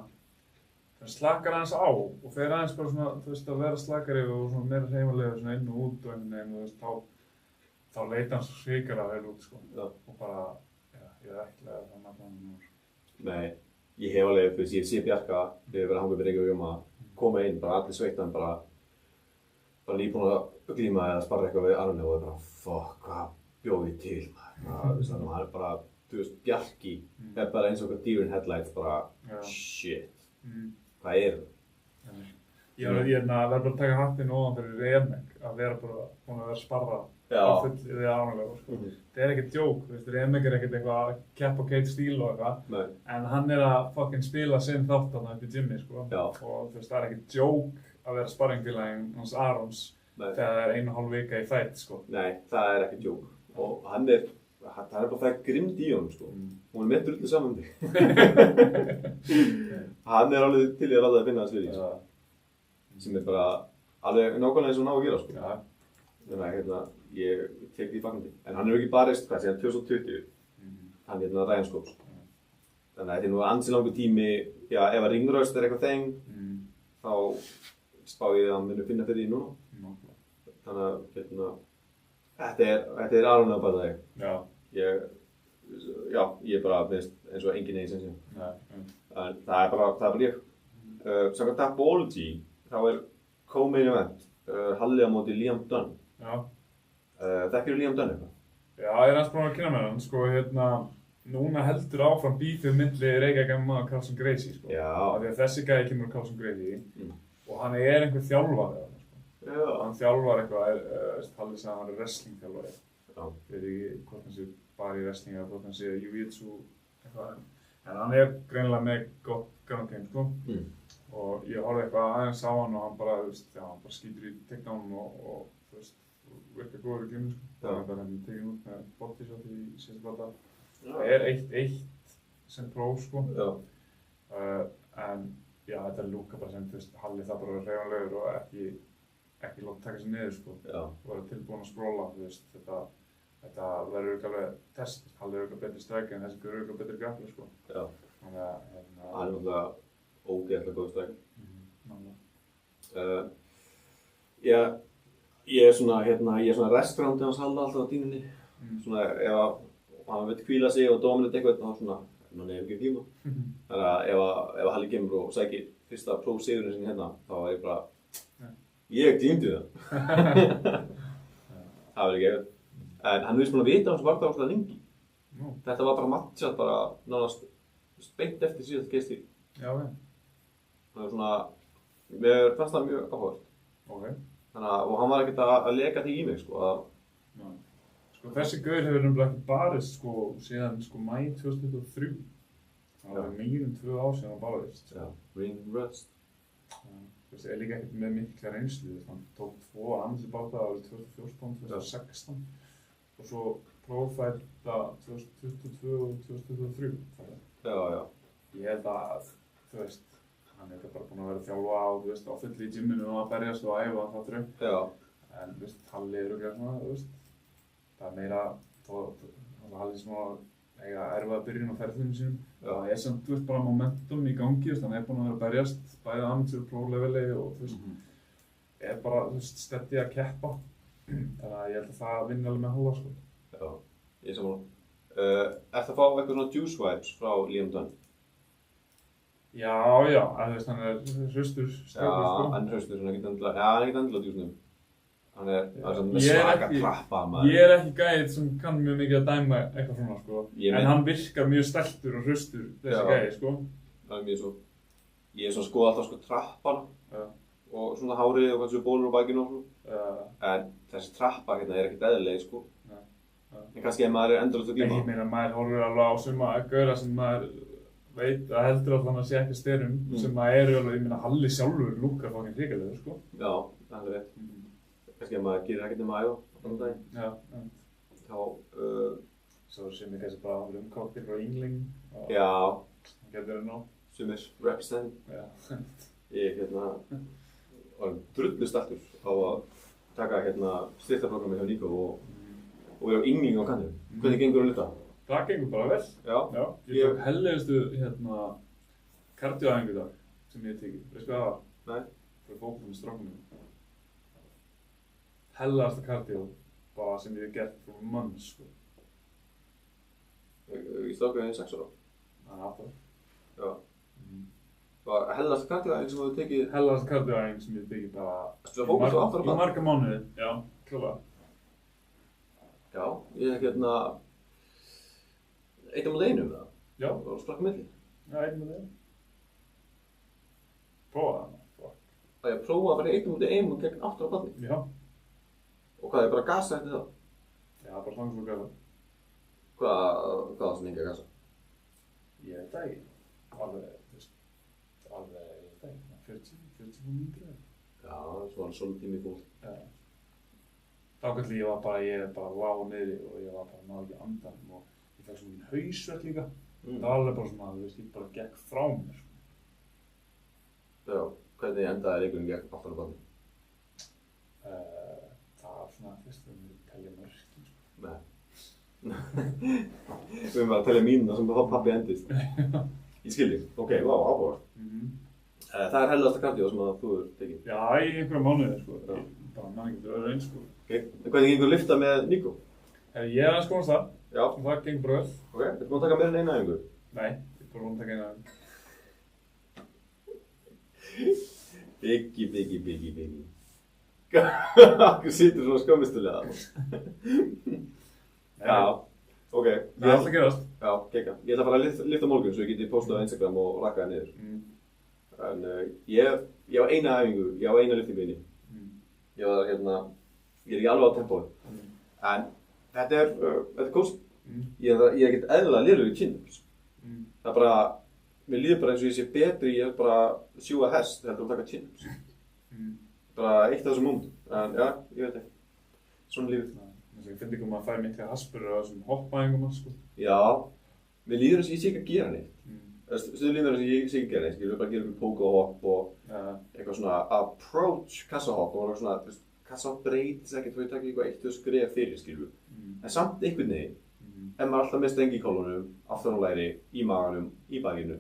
það slakar aðeins á og fer aðeins bara svona, þú veist, að vera slakari og svona meira hreyfanlegur svona inn og út og einhvern veginn, þú veist, þá leit hann svo hrikalega vel út, sko. Já. Og bara, ég ekki lega það með hann núna. Nei, ég hef alveg, þú veist, ég sé Bjarka, við hefum verið að hanga upp í Reykjavík að koma inn, bara allir sveittan, bara nýbúin að glíma eða sparra eitthvað við Aron Leó og bara, fuck, hvað bjóð ég til, maður. Þannig að hann er bara, þú veist, Bjarki er bara eins og eitthvað deer in headlights, bara, shit. Hvað er það? Ég verður bara að taka hattinn ofan fyrir Remek að vera bara búin að vera sparra á fullið Aron Leó, sko. Það er ekkert djók, þú veist, Remek er ekkert eitthvað að keppa Kate Steele og eitthvað, en hann er að fucking spila sinn þátt þarna upp í gymmi, sko. Og þú veist, það er ekkert djók að vera sparringfélaginn hans Arons þegar það er 1,5 vika í fight, sko. Nei, það er ekkert djók. Og hann er bara það grimmd í honum, sko. Hún er með drullu saman þig. Hann er alveg til í að láta það finna hans fyrir, sko. Sem er bara alveg nákvæmlega eins og ná að gera, sko. Þannig að ég tek því fagnandi. En hann hefur ekki barist, hvað, síðan 2020. Hann Ryan Scopes. Þannig að þetta er nú ansi langur tími, já, ef að ringröst er eitthvað þeng, þá spá ég að hann muni finna fyrir því núna. Þannig að, þetta er Aron Leó bara þig. Ég er bara eins og engin eins eins. Það er bara ég. Samkvæmt Tapology, þá er co-main event Halli á móti Liam Dunn. Þekkirðu Liam Dunn eitthvað? Já, ég er aðeins búinn að kynna með hann, sko, núna heldur áfram bífið milli Reykjavík MMA og Carlson Gracie, sko. Já. Af því að þessi gæi kemur úr Carlson Gracie og hann er einhver þjálfari, sko. Já. Hann þjálfar eitthvað, Halli sagði að hann er wrestling-þjálfari. Já. Ég veit ekki hvort hann sé bara í wrestling eða hvort hann sé jiu-jitsu eitthvað. En hann er greinilega með gott ground game, sko. Og ég horfði eitthvað aðeins á hann og hann bara, þú veist, hann bara skýtur í takedown og þú veist, virkar góður í glimmu, sko. Það er bara henni tekinn út með body shot í síðan blata. Það er 1-1 sem próf, sko. En já, þetta lúkar bara sem, þú veist, Halli það bara vera hreyfanlegur og ekki láta taka sig niður, sko. Og vera tilbúin að spróla, þú veist, þetta verður ekki alveg test. Halli er eitthvað betri strækki en þessi er eitthvað betri grappler, sko. Já. Þannig að, hann er náttúrulega ógeðslega góð strækki. Ég er svona restaurantið hans Halla alltaf á dýninni. Svona ef hann vil hvíla sig og dominate eitthvað, þá svona, hann hefur ekki tíma. Þannig að ef Halli kemur og sækir fyrsta prófsigurinn sinni hérna, þá er ég bara, ég glímdi það. Það verður ekki eitthvað. En hann virðist búinn að vita á þessu varða óslega lengi. Þetta var bara matchat, bara nánast beint eftir síðast geisti. Já, ok. Það er svona, mér fannst það mjög áhugavert. Ok. Þannig að, og hann var ekkert að leka því í mig, sko. Sko þessi gaur hefur nefnilega ekki barist, sko, síðan, sko, mæ 2023. Það var meira en 2 ár síðan hann barist. Já, ring rust. Þú veist, ég er líka ekkert með mikla reynslu, hann tók 2 andlitsbáta árið 2014, 2016 og svo prófætta 2022 og 2023. Já. Ég held að, þú veist, hann er bara búinn að vera að þjálfa á, þú veist, á fullu í gymminu og að berjast og æfa það þrjum. Já. En, þú veist, Halli er örugglega svona, þú veist, það er meira, Halli sem að eiga erfiða byrjun á ferðlunum sínum. Það er samt, þú veist, bara momentum í gangi, þú veist, hann er búinn að vera að berjast, bæði amateur pro-leveli og, þú veist, er bara, þú veist, steady að keppa. Þannig að ég held að það vinni alveg með Halla, sko. Já, ég sammála. Ertu að fá eitthvað svona juice vibes frá Liam Dunn? Já, þú veist, hann er hraustur, strákur, sko. Já, hann er hraustur, hann er ekkert endilega djúsnum. Hann er með svaka klappa, maður. Ég er ekki gæið sem kann mjög mikið að dæma eitthvað svona, sko. En hann virkar mjög stæltur og hraustur, þessi gæið, sko. Það er mjög svo. Ég er svona að skoða alltaf sko trappana og svona hárið og hvað þessu bólur á bakinu og svona. En þessi trappa hérna er ekkert eðlileg sko. En kannski ef maður er endalaust að glíma. Ég meina maður horfir alveg á suma gauðra sem maður veit að heldur allan að sé ekki styrum sem maður eru alveg, ég meina Halli sjálfur lúkkar fokkin hrikalegur sko. Já, það er rétt. Kannski ef maður gerir ekkert nema að æfa á þannig daginn. Já. Þá, svo sem ég kannski bara umkáttir frá Yngling. Já. Það getur það nóg. Sumir represent. Já. Ég var drullu stæltur á að taka styrktarprogrammi hjá Nico og vera á Yngling á kantinum. Hvernig gengur það? Það gengur bara vel. Já. Ég tók helligastu kardíóæfingu í dag sem ég hef tekið. Veistu hvað það var? Nei. Það var fótbolti með strákunum. Helligasta kardíó bara sem ég hef gert frá mann sko. Í strákunum 6 ára? Það er 8 ára. Já. Var helligasta kardíóæfing sem þú hefur tekið? Helligasta kardíóæfing sem ég hef tekið bara Þú var fótbolti á 8 ára? Í marga mánuði, já, klálega. Já, ég eitt á móti einu það. Já. Og sprakk milli. Já, eitt á móti einu. Prófa það. Það ég prófa að fara eitt á móti einu gegn 8 ára barni. Já. Og hvað er bara gasa eftir það? Já, bara svona svo gasa. Hvað sem enga gasa? Ég veit það ekki. Alveg, ég veit það ekki. 40 mínútur. Já, svona tími í fólk. Já. Dákvæmlega ég bara lá niðri og ég var bara náðu ekki andan og ég fekk svona mín hausverk líka. Það var alveg bara svona, þú veist, ég bara gekk frá mér. Já, hvernig endaði leikurinn gegn 8 ára barni? Það var svona fyrst þegar við telja mörkin. Nei. Við erum bara að telja mínuna sem pappi endist. Ég skil þig. Ok, vá, áhugavert. Það er helligasta kardíó sem þú hefur tekið? Já, í einhverja mánuði sko. Bara mann ekki til öðru eins sko. Ok, en hvernig gengur lyfta með Nico? Ég er aðeins komast það. Já. Og það gengur bara vel. Ok, ertu búinn að taka meira en eina æfingu? Nei, ég er bara búinn að taka eina æfingu. Biggi. Hvað situr svona skömmistulega? Já, ok. Það er alltaf að gerast. Já, gekka. Ég ætla að fara að lyfta morgun svo ég geti postað á Instagram og rakka það niður. En ég á eina æfingu, ég á eina lyftingu inni. Ég er ekki alveg á tempói. En þetta er kósí. Ég er ekkert eðlilega lélegur í chin-ups. Það er bara, mér líður bara eins og ég sé betri í bara að sjúga hest heldur að taka chin-ups. Bara eitt af þessum múndum. En já, ég veit ekki. Svona lífið. Ég finn ekki að maður fær mikla haspurur á þessum hoppæfingum sko. Já, mér líður eins og ég sé ekki að gera neitt. Stöðu líður eins og ég sé ekki að gera neitt. Ég vil bara gera eitthvað pókahopp og eitthvað svona approach kassahopp og eitthvað svona, kassahopp breytis ekkert og ég takk eitthvað eitt og skref fyrir, skilur. En samt einhvern veginn, ef maður alltaf með stengi í kólunum, aftan á læri, í maganum, í bakinu.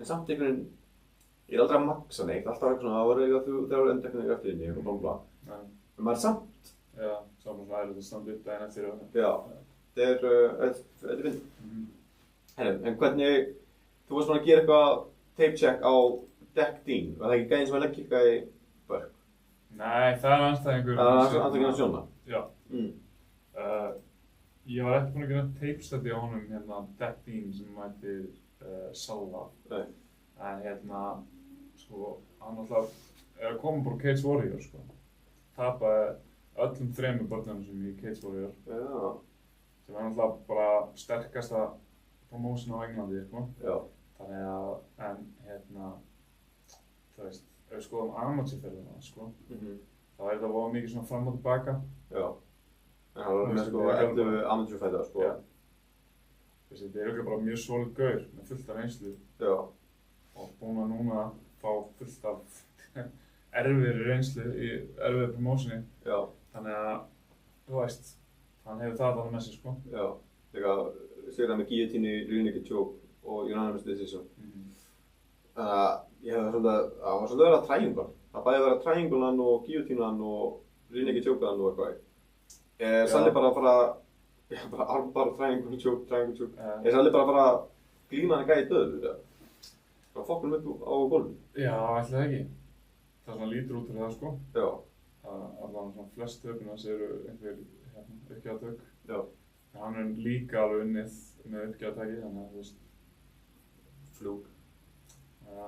En samt einhvern veginn, ég er aldrei að maksa neitt, alltaf eitthvað svona, það var eitthvað þegar endeknaði eftir henni og blá. En maður er samt. Já, saman svona ærið að standa upp daginn eftir og já, þetta er vind. En hvernig, þú varst svona að gera eitthvað tape check á dekk þín, var það ekki gæðin sem að leggja í börk? Nei, það er anstæðingur. Það er anstæðingur að sjóna? Já. Ég var ekki búinn að gera tape study á honum dekk þín sem mætir Salla. Nei. En sko, hann alltaf er að koma bara Cage Warrior sko. Tapaði öllum 3 börnunum sem í Cage Warrior. Já. Sem er alltaf bara sterkasta promotion á Englandi, sko. Já. Þannig að, þú veist, ef við skoðum amateurferðina, sko, þá er það voða mikið svona fram og tilbaka. Já. En hann var með sko 11 amateurfæðar, sko. Já. Þetta er auðvitað bara mjög solid gaur með fullt af reynslu. Já. Og búinn að núna fá fullt af erfiðri reynslu í erfiðri promósini. Já. Þannig að, þú veist, hann hefur það alveg með sig, sko. Já. Þegar sigur það með guillotine, rear naked choke og unanimous decision. Þannig að ég hefði það var svolítið að vera triangle. Það bæði að vera trianglean og guillotinean og rear naked chokean og eitthvað. Salli bara að fara, bara armbar, triangle choke. Salli bara að fara að glíma hann gæði döðu, það. Bara fokkunum upp á gólfinu. Já, ætli það ekki. Það svona lítur út fyrir það, sko. Já. Allan svona flest tökuna eru einhver uppgjafðtök. Já. Hann er líka alveg unnið með uppgjafðtæki, þannig að þú veist. Flúk. Já,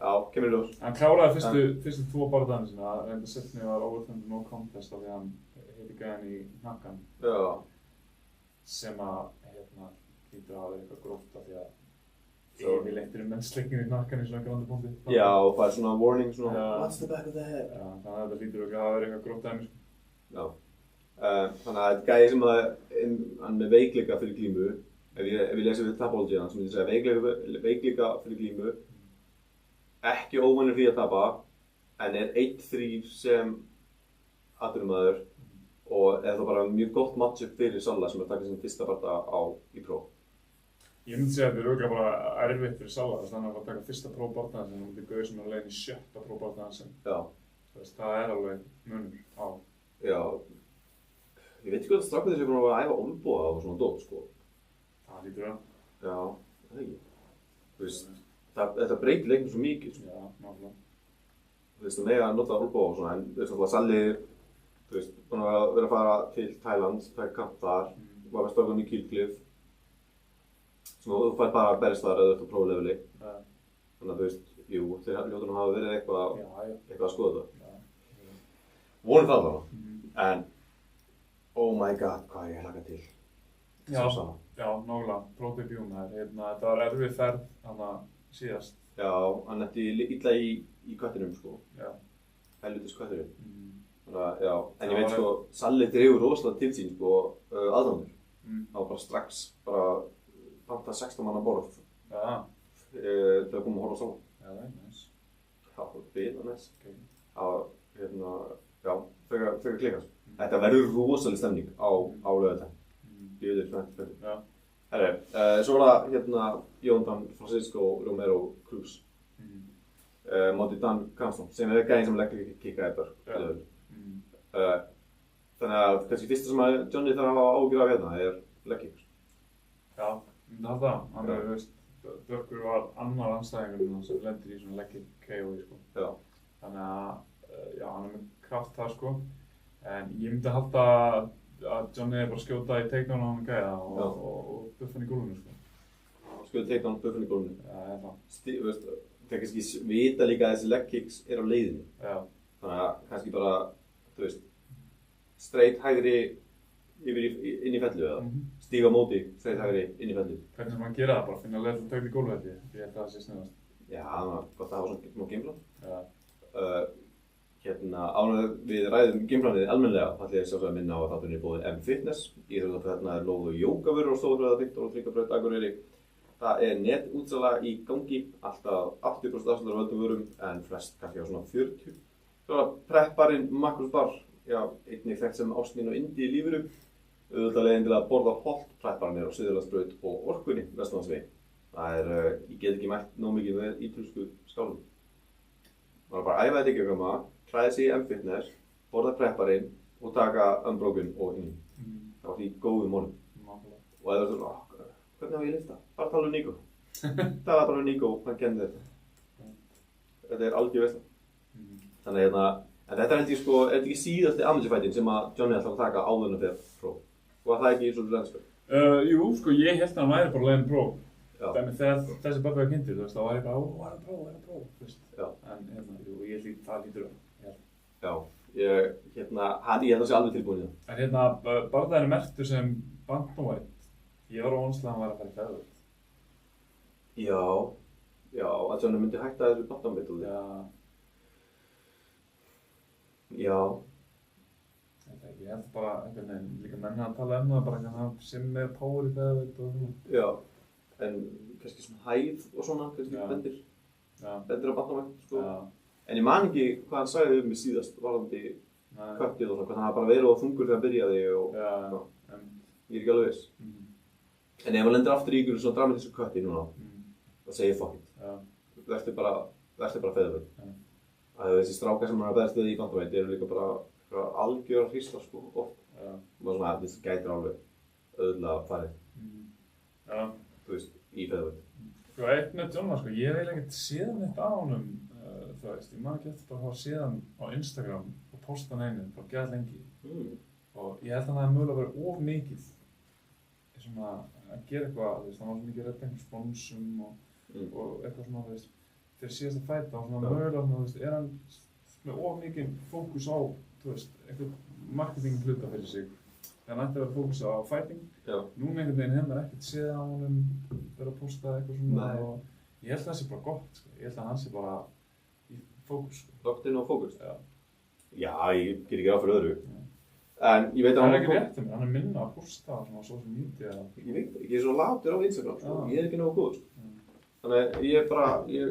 Já, kemur í ljós. Hann kláraði fyrstu 2 barðana sína, reynda setni var overturned no contest af því að hann heiti gæðan í hnakkan. Já. Sem að, hlýtur að hafa verið eitthvað gróft af því að yfirleitt mennsleikinn í hnakkan í svona grandi punkti. Já, og það svona warning svona, what's the back of the head? Já, þannig að þetta hlýtur að hafa verið eitthvað gróft dæmi, sko. Já. Þannig að þetta gæði sem að hann með veikleika fyrir glímu, ef ég lesi við Tapology hans, sem ég segja veikleika fyrir glímu, ekki óvanur því að tapa, en 1-3 sem atvinnumaður og er þá bara mjög gott matchup fyrir Salla sem taka sin fyrsta barða í Pro. Ég myndi segja að þetta örugglega bara erfitt fyrir Salla, þess að hann var að taka fyrsta Pro barðan sem hann myndi gauð sem er á leiðin í 7. Pro barðan sem. Já. Það alveg munur á. Já. Ég veit ekki hvað strákarnir sem búin að æfa olnboga og svona dót, sko. Það lítur að. Já, það ekki. Þú veist, þetta breytir leiknum svo mikið, sko. Já, náttúrulega. Þú veist, það mega að nota olnboga og svona, en þú veist, alltaf Salli, þú veist, búin að vera að fara til Thailand, taka kamp þar, var með strákarnir í Kilcliff. Svona, þú fær bara að berjast þar eða þú ert á prófleveli. Já. Þannig að þú veist, jú, þeir hljóta nú hafa verið eitthvað að skoða það. Já. Vonum það þarna, en oh my god, hvað ég hlakka til. Já, nákvæmlega, Pro debut maður. Þetta var erfið ferð þarna síðast. Já, hann lendi illa í köttinum, sko. Já. Helvítis köttinum. Þannig að, já, en ég veit, sko, Salli dregur rosalega til sín, sko, aðdándur. Það var bara strax, panta 16 manna borð. Já. Til að koma að horfa á Salla. Já, það næs. Já, það næs. Okay. Já, frekar klikast. Þetta verður rosaleg stemning á laugardaginn. Ég veit þetta. Já. Herri, svo var það Jónatan Francisco Romero Cruz. Móti Dan Canston, sem gæðin sem leggur kikkaði börn. Þannig að kannski fyrsta sem að Johnny þarf að hafa ágjur af hérna legkicks. Já, myndi halda það. Hann veist, Börkur var annar andstæðingur sem lendir í svona legkick KO-i, sko. Já. Þannig að, já, hann með kraft þar, sko. En ég myndi halda að Johnny bara skjóta í takedown á hann gæða og buffa hann í gólfinu, sko. Skjóta takedown, buffa hann í gólfinu? Já, ég held það. Það kannski vita líka að þessi leg kicks á leiðinni. Já. Þannig að kannski bara, þú veist, straight hægri inn í fellu eða stíga á móti, straight hægri inn í fellu. Hvernig sem hann gera það, bara finna leið til að taka í gólfið þetta? Ég held að það sé sniðast. Já, það var gott að hafa svona gameplan. Já. Ánægður við ræðum gameplanið almennilega, þá ætla ég sjálfsög að minna á að þátturinn er bóðið M-Fitness. Íþróttafræðina er lóð og jógavörur og Stórhöfða 15 og Tryggvabraut Akureyri. Það er netútsala í gangi, alltaf 80% afslutar á völdum vörum en flest kannski á svona 40. Svo er prepparinn Macros Bar, já, einnig þekkt sem ást mín og yndi í lífinu. Auðvitað leiðin til að borða holt, prepparinn er á Suðurlandsbraut og Orkunni, Vesturlandsvegi. Það er, ég get ekki mætt nóg mikið með ítölsku skálum. Það er bara að æfa þetta ekki okkur maður, klæða sig í M-Fitness, borða prepparinn og taka unbroken og inn. Það var því góðu mólum. Og það er svona, hvernig á ég lifta? Bara tala um Nico. Tala bara um Nico, hann kenni þetta. Þetta er algjör veistla. Þannig en þetta er sko, er þetta ekki síðasti amateur-fætin sem að Johnny ætlar að taka áður en fyrir Pro? Var það ekki svolítið reynsku? Jú, sko, ég held að hann væri bara leiðin Pro. Þannig þegar þessi barði var kynntur, þú veist, þá var ég bara, var það Pro, þú veist. Já. En jú, ég held það lítur það. Já, ég held að sé alveg tilbúin í það. En barðaðin er merktur sem bantamweight. Ég var ónslega að hann væri að fara í featherweight. Já, að Johnny myndi hætta þessu bantamweight úr því. Já. Ég held bara, líka menn að tala það bara hann sem er power í featherweight og svona. Já, en kannski svona hæð og svona, kannski bendir á bantamweight, sko. Já. En ég man ekki hvað hann sagði mig síðast varðandi köttið og svona, hvað hann hafa bara verið á þungur þegar hann byrjaði og ég er ekki alveg viss. En ef hann lendir aftur í ykkur svona dramatísku kötti núna, þá segir fuck it. Verður bara feðurvöld. Þessi strákar sem hann er að beðast við í bantamweight eru líka bara algjör að hrísla, sko, oft. Og svona, þessi gætir alveg auðvitað farið. Þú veist, í feðurvöld. Sko, eitt með Jonna, sko, ég hef eiginlega ekkert séð neitt á honum. Þú veist, ég man ekki eftir bara að hafa séð hann á Instagram og posta hann einu, bara gæt lengi. Og ég held að hann hefði mögulega verið of mikið svona að gera eitthvað, þú veist, hann var svo mikið að redda einhvern sponsum og eitthvað svona, þú veist. fyrir síðasta fæta og svona mögulega, þú veist, hann með of mikið fókus á, þú veist, einhvern marketing hluta fyrir sig. Þegar hann ætti að vera fókus á fighting. Núna einhvern veginn hefur maður ekkert séð á honum vera að posta eitthvað svona og ég held að það sé bara gott, sko. Ég held að hann sé bara í fókus, sko. Lagt inn á fókus? Já, ég get ekki ráð fyrir öðru. En ég veit að hann er ekki rétt um mér, hann er minna að posta svona social media. Ég veit ekki, ég er svo latur á Instagram, sko. Ég er ekki nógu góð, sko. Þannig ég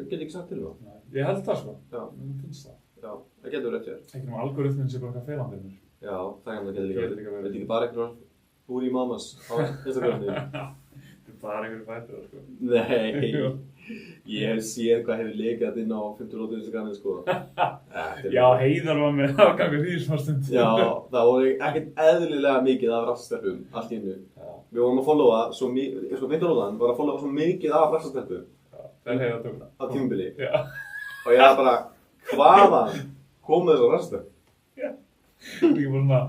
get ekki sagt til það. Ég held það, sko. Mér finnst það. Já, það getur rétt hér. Ekki nú algoritminn sé bara eitthvað feilan fyrir mér. Já, það getur líka verið. Þetta er ekki bara einhverjar búri í mammas á Instagramni. Þetta er bara einhverju fætur, sko. Nei, ég hef séð hvað hefur leikað inn á 15 Instagramni, sko. Já, Heiðar var með afgangur því smá stund. Já, það voru ekkert eðlilega mikið af rassastelpum allt í einu. Við vorum að followa svo mikið, sko 15 var að followa svo mikið af rassastelpum. Það er Heiðar tókna. Á tímabili. Og ég var bara, hvaðan komu þessar rassastelpum? Það er ekki bara svona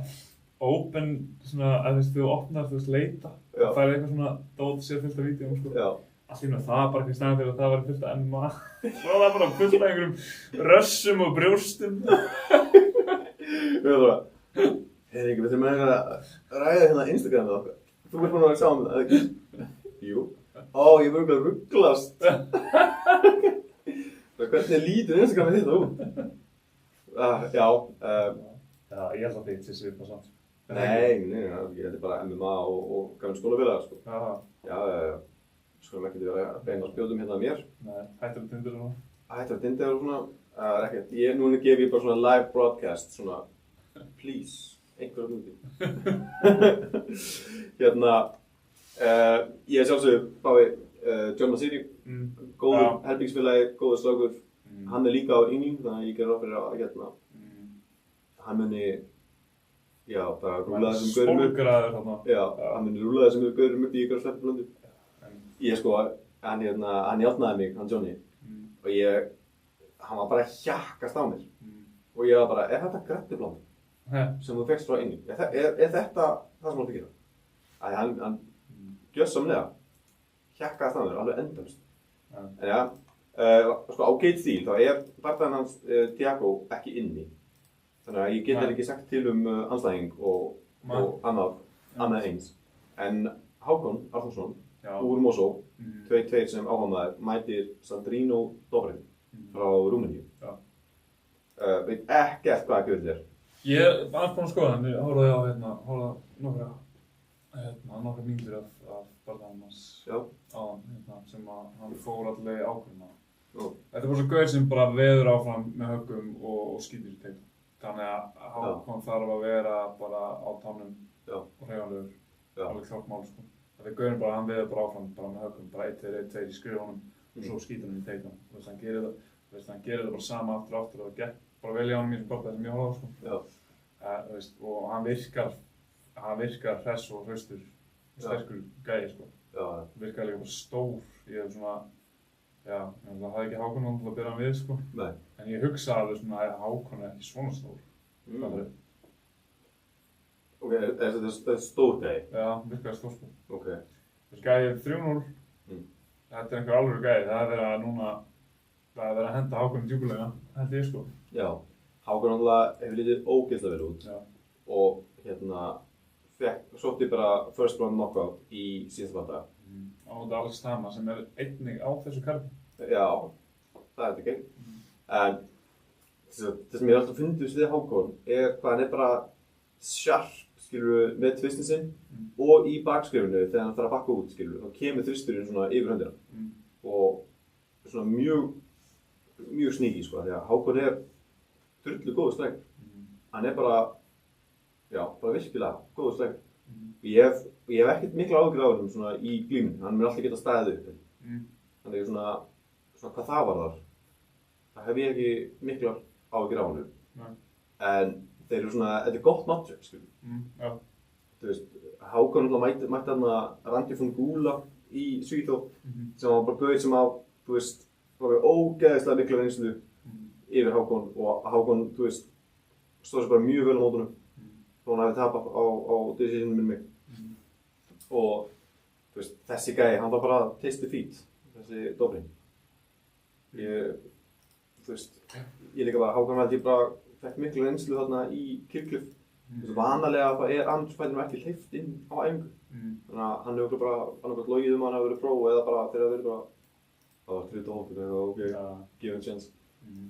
open, svona að þú opnar, þú veist, leita. Það færi eitthvað svona dót sér fullt af vídeóum, sko. Já. Allt í það var bara ekki staðan fyrir að það var fullt af MMA. Svo var það bara fullt af einhverjum rössum og brjóstum. Við varum bara, við þurfum að ræða hérna Instagramið okkar. Þú ert búinn að vera saman, eða ekki? Jú. Ég var að rugglast. Hvernig lítur Instagramið þetta út? Já, ég held að þitt sé svipað samt. Nei, þetta er bara MMA og gamla skólafélagar, sko. Já. Skulum ekki vera að beina á spjótum hérna að mér. Nei, hættur að Tinder og svona. Hættur að Tinder og svona. Það er ekkert. Núna gef ég bara svona live broadcast, svona, please, einhverjum úti. Hérna, ég er sjálfsögur bái John Masiri, góður herbergisfélagi, góður strákur. Hann er líka á yngling, þannig að ég ger ráð fyrir að hérna, hann muni, bara rúla þessum gaurum upp. Spólgraður þarna. Já, hann muni rúla þessum gaurum upp í ykkur sleppublöndu. Ég sko, hann játnaði mig, hann Johnny, og hann var bara að hjakkast á mér. Og ég var bara, er þetta grettibland sem þú fékkst frá yngling? Er þetta það sem hann fyrir? Að hann gjörsamlega hjakkast á mér, alveg endalaust. En já, sko á Gate Steel, þá er barndaginn hans Tiago ekki inni. Þannig að ég get ekki sagt til anstæðing og annað eins. En Hákon Arþórsson, úr Mosó, 2-2 sem áhugamaður, mætir Sandrino Dobrin frá Rúmeníu. Veit ekkert hvað að er. Ég var búinn að skoða hann, ég horfði á nokkra mínútur af barndaginn hans sem hann fór allavega ákveðna. Þetta er bara svo gauð sem bara veður áfram með höggum og skýtur í teiknum. Þannig að Hákon þarf að vera bara á tánum og hreyfanlegur, alveg klárt sko. Þetta er gauðin bara, hann veður bara áfram bara með höggum, bara 1-2 í skrifunum og svo skýtur hann í teiknum. Þú veist, hann gerir það bara sama aftur og það gekk bara vel í ánum í þessum barndagi sem ég horfði á sko. Þú veist, og hann virkar hress og hraustur, sterkur gæi sko. Hann virkar líka bara stór, ég hef svona, það hafði ekki Hákon til að byrja hann við sko. Nei. En ég hugsa alveg svona að Hákon er ekki svona stór. Ok, þetta er stór gæi? Já, virkaði stór sko. Ok. Þessi gæi er 3-0. Þetta er einhver alvöru gæi, það er verið að henda Hákon í djúpulega, held ég sko. Já, Hákon alltaf hefur litið ógeðslega vel út. Og sótti bara first round knockout í síðasta bardaga. Á móti Alex Tama sem er einnig á þessu karti. Já, það er þetta ekki. En það sem ég alltaf fundið við Hákon er hvað hann er bara sharp, skilur, með tvistin sinn og í bakskrifinu þegar hann þarf að bakka út, skilur, þá kemur þristurinn svona yfir höndina. Og svona mjög sníki, sko, því að Hákon er drullu góður strengur. Hann er bara virkilega góður strengur. Ég hef ekkert mikla áhyggjur á honum svona í glímunni, hann mun alltaf geta staðið upp. Þannig svona hvað það var þar, það hef ég ekki mikla áhyggjur á honum. En þeir eru svona, þetta er gott matchup, skilur. Þú veist, Hákon mætti þarna Randy von Gula í Svíþjóð, sem var bara gauð sem þú veist, var ógeðislega mikla reynslu yfir Hákon og Hákon, þú veist, stóð sér bara mjög vel á mótunum. Þó hann hefði tapað á decisionum með mig. Og þú veist, þessi gæi, hann var bara taste defeat, þessi Dobrin. Þú veist, ég líka bara Hákon held ég bara fekk miklu reynslu þarna í Kirkjuf. Þú veist, vanalega það andrúmsloftinu ekki hleypt inn á æfingu. Þannig að hann hefur bara annarkvæmt logið hann hefur verið próf eða bara þegar það verið bara það var 30 hópur eða ok, give a chance.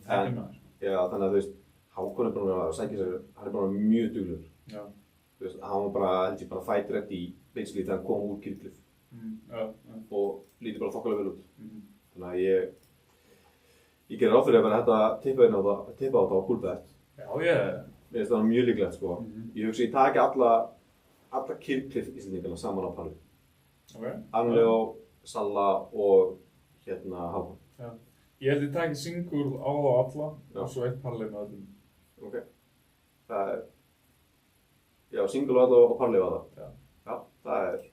En, já, þannig að þú veist, Hákon búinn að sækja sér, hann bara mjög duglegur. Já. Þú veist, hann var bara, held ég bara fight ready basically þegar hann kom úr Kirkjuf. Og lítið bara þokkalega vel út. Þannig að ég gerir ráð fyrir að vera hægt að tippa á það á Coolbet. Já, Mér finnst það mjög líklegt sko. Ég hugsa ég taki alla Kirkjuf Íslendingana saman á palli. Okay. Arnleó, Salla og Hákon. Já. Ég held ég taki single á þá alla og svo eitt palli með öllum. Ok. Það já, single á alla og palli á það. Já, það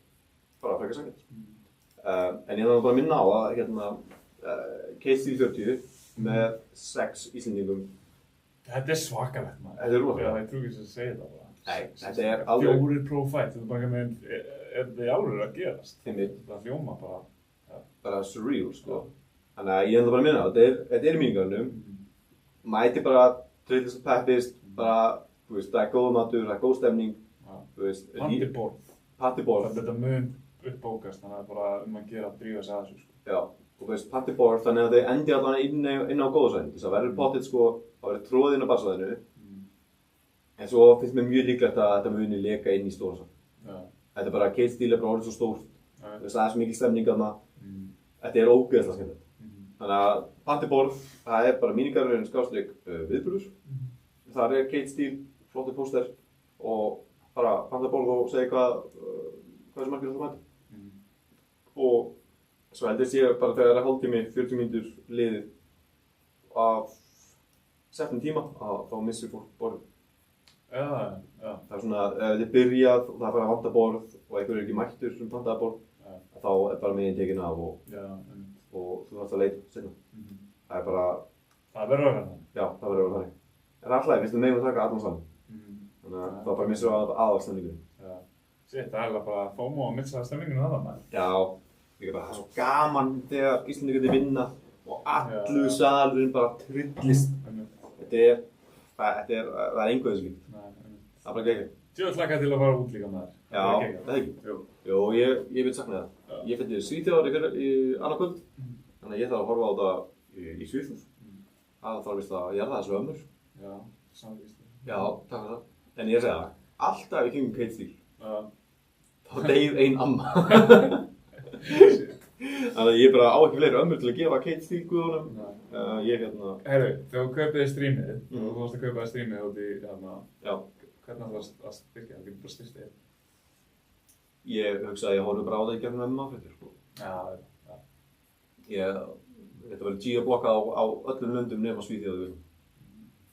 bara frekar sanngjarnt. En ég þarf bara að minna á að Case 40 með 6 Íslendingum. Þetta svakalegt maður. Þetta rosalega. Já, ég trúi ekki að segja það bara. Nei, þetta alveg 4 pro fight, þetta bara með þetta alveg að gerast. Þetta hljóma bara surreal sko. Þannig að ég bara að minna á þetta í míningarnum. Mæti bara trillist og peppist, bara, þú veist, það góð matur, það góð stemning. Partyborð. Þetta mun uppbókast, þannig að bara að gera að drífa sig að þessu sko. Já, og þú veist, partyborð, þannig að þau endi allan inn á góðsvæðinu. Þess að verður pottitt sko, það verður tróðinn á barsvæðinu. En svo finnst mér mjög líklegt að þetta muni leka inn í stóra sal. Þetta bara, Case Steel bara orðið svo stórt. Þú veist, það svo mikil stemning þarna. Þetta ógeðslega skemmtilegt. Þannig að partyborð, það bara mínigarurinn / viðburður. Þar Case Steel, flottur póster og bara partyborð og segja hvað sem margir þú mæta. Og svo heldur ég bara þegar hálftími, 40 mínútur liðið af settum tíma þá missir fólk borðið. Já. Það svona, ef þið byrjað og það að vanta borð og einhver ekki mættur sem pantaði borð, þá bara meginn tekin af og þú þarfst að leita seinna. Það bara... Það verður að vera þannig. Já, það verður að vera þannig. En alltaf, finnst þú meginn að taka allan saman. Þannig að þá bara missir þú aðalstemningunni. Sétt, það er bara FOMO að missa stemningunni þarna maður. Já, líka bara það er svo gaman þegar Íslendingarnir vinna og allur salurinn bara tryllist. Það er engu þessu líkt. Það er bara geggjað. Sjóðu hlakka til að fara út líka maður. Já, það er ekki. Jú, ég vil sakna það. Ég fætti Svíþjóðar í annað kvöld. Þannig að ég þarf að horfa á það í Svíþjóð. Það þarf vist að jarða þessu ömmur. Já, samvíst. Já, takk fyrir það. En ég segi það, alltaf í kringum Case Steel. Þá deyr ein amma. Þannig að ég bara á ekki fleiri ömmur til að gefa Case Steel guðunum. Herru, þegar þú kaupiði streamið, þú varst að kaupa streamið út í Já. Hvernig það varst að styrkja? Það getur bara styrkt þér. Ég hugsaði að ég horfði bara á það í gegnum MMA-fréttir sko. Já. Þetta verður geoblokka á öllum löndum nema Svíþjóð.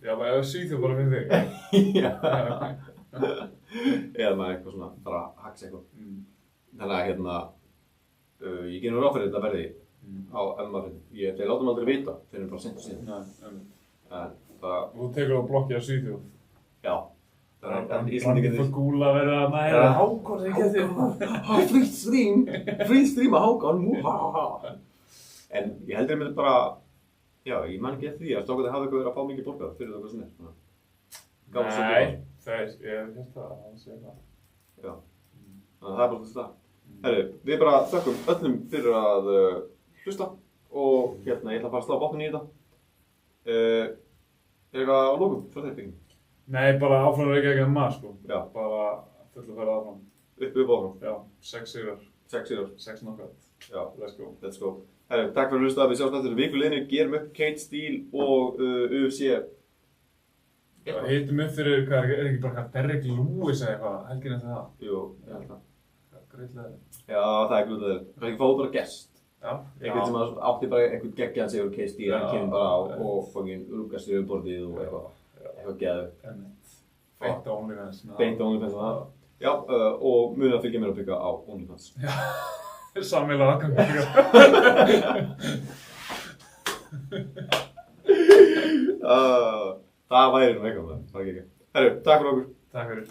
Já, bara Svíþjóð bara fyrir þig. Já. Eða með eitthvað svona, bara hacks eitthvað. Þannig að ég gerir ráð fyrir þetta verði á MMA-fréttir. Þeir láta mig aldrei vita, þeir eru bara sent og síðan. Þú tekur á blokki á Svíþjóð? Já. Íslendingarnir fyrir gúla verið að næra Hákon sem ekki þér. Free stream að Hákon. En ég heldur ég með bara, já, ég man ekki eftir því að strákarnir hafa eitthvað verið að fá mikið borgað fyrir það hvað sem er. Nei, ég hef hérst það að segja það. Já, þannig að það er bara þetta. Herru, við bara þökkum öllum fyrir að hlusta og ég ætla að fara að slá botnin í þetta. Er eitthvað á lókum frá þeir bygging? Nei, bara áfram að ekki maður sko. Já. Bara full að fara áfram. Upp áfram? Já, 6 sigrar. 6 sigrar? 6 knockout. Já. Let's go. Herru, takk fyrir að hlusta. Við sjáumst eftir viku liðinu. Gerum upp Case Steel og UFC. Já, hittum upp fyrir, hvað er ekki bara Derek Lewis eða eitthvað, helgin eftir það? Jú, ég held það. Greitlega. Já, það er grútlega. Það er ekki fáið bara gest. Já. Eitthvað sem átti bara einhvern geggjaðan sigur Case Steel. Hann kemur bara á og fanginn rúkast yfir borðið og eitthvað geðu. Beint á OnlyFans. Beint á OnlyFans og það. Já, og munið að fylgja mér að byggja á OnlyFans. Já, sammeila aðgang. Það væri nú eitthvað það. Það er ekki. Herru, takk fyrir okkur. Takk fyrir.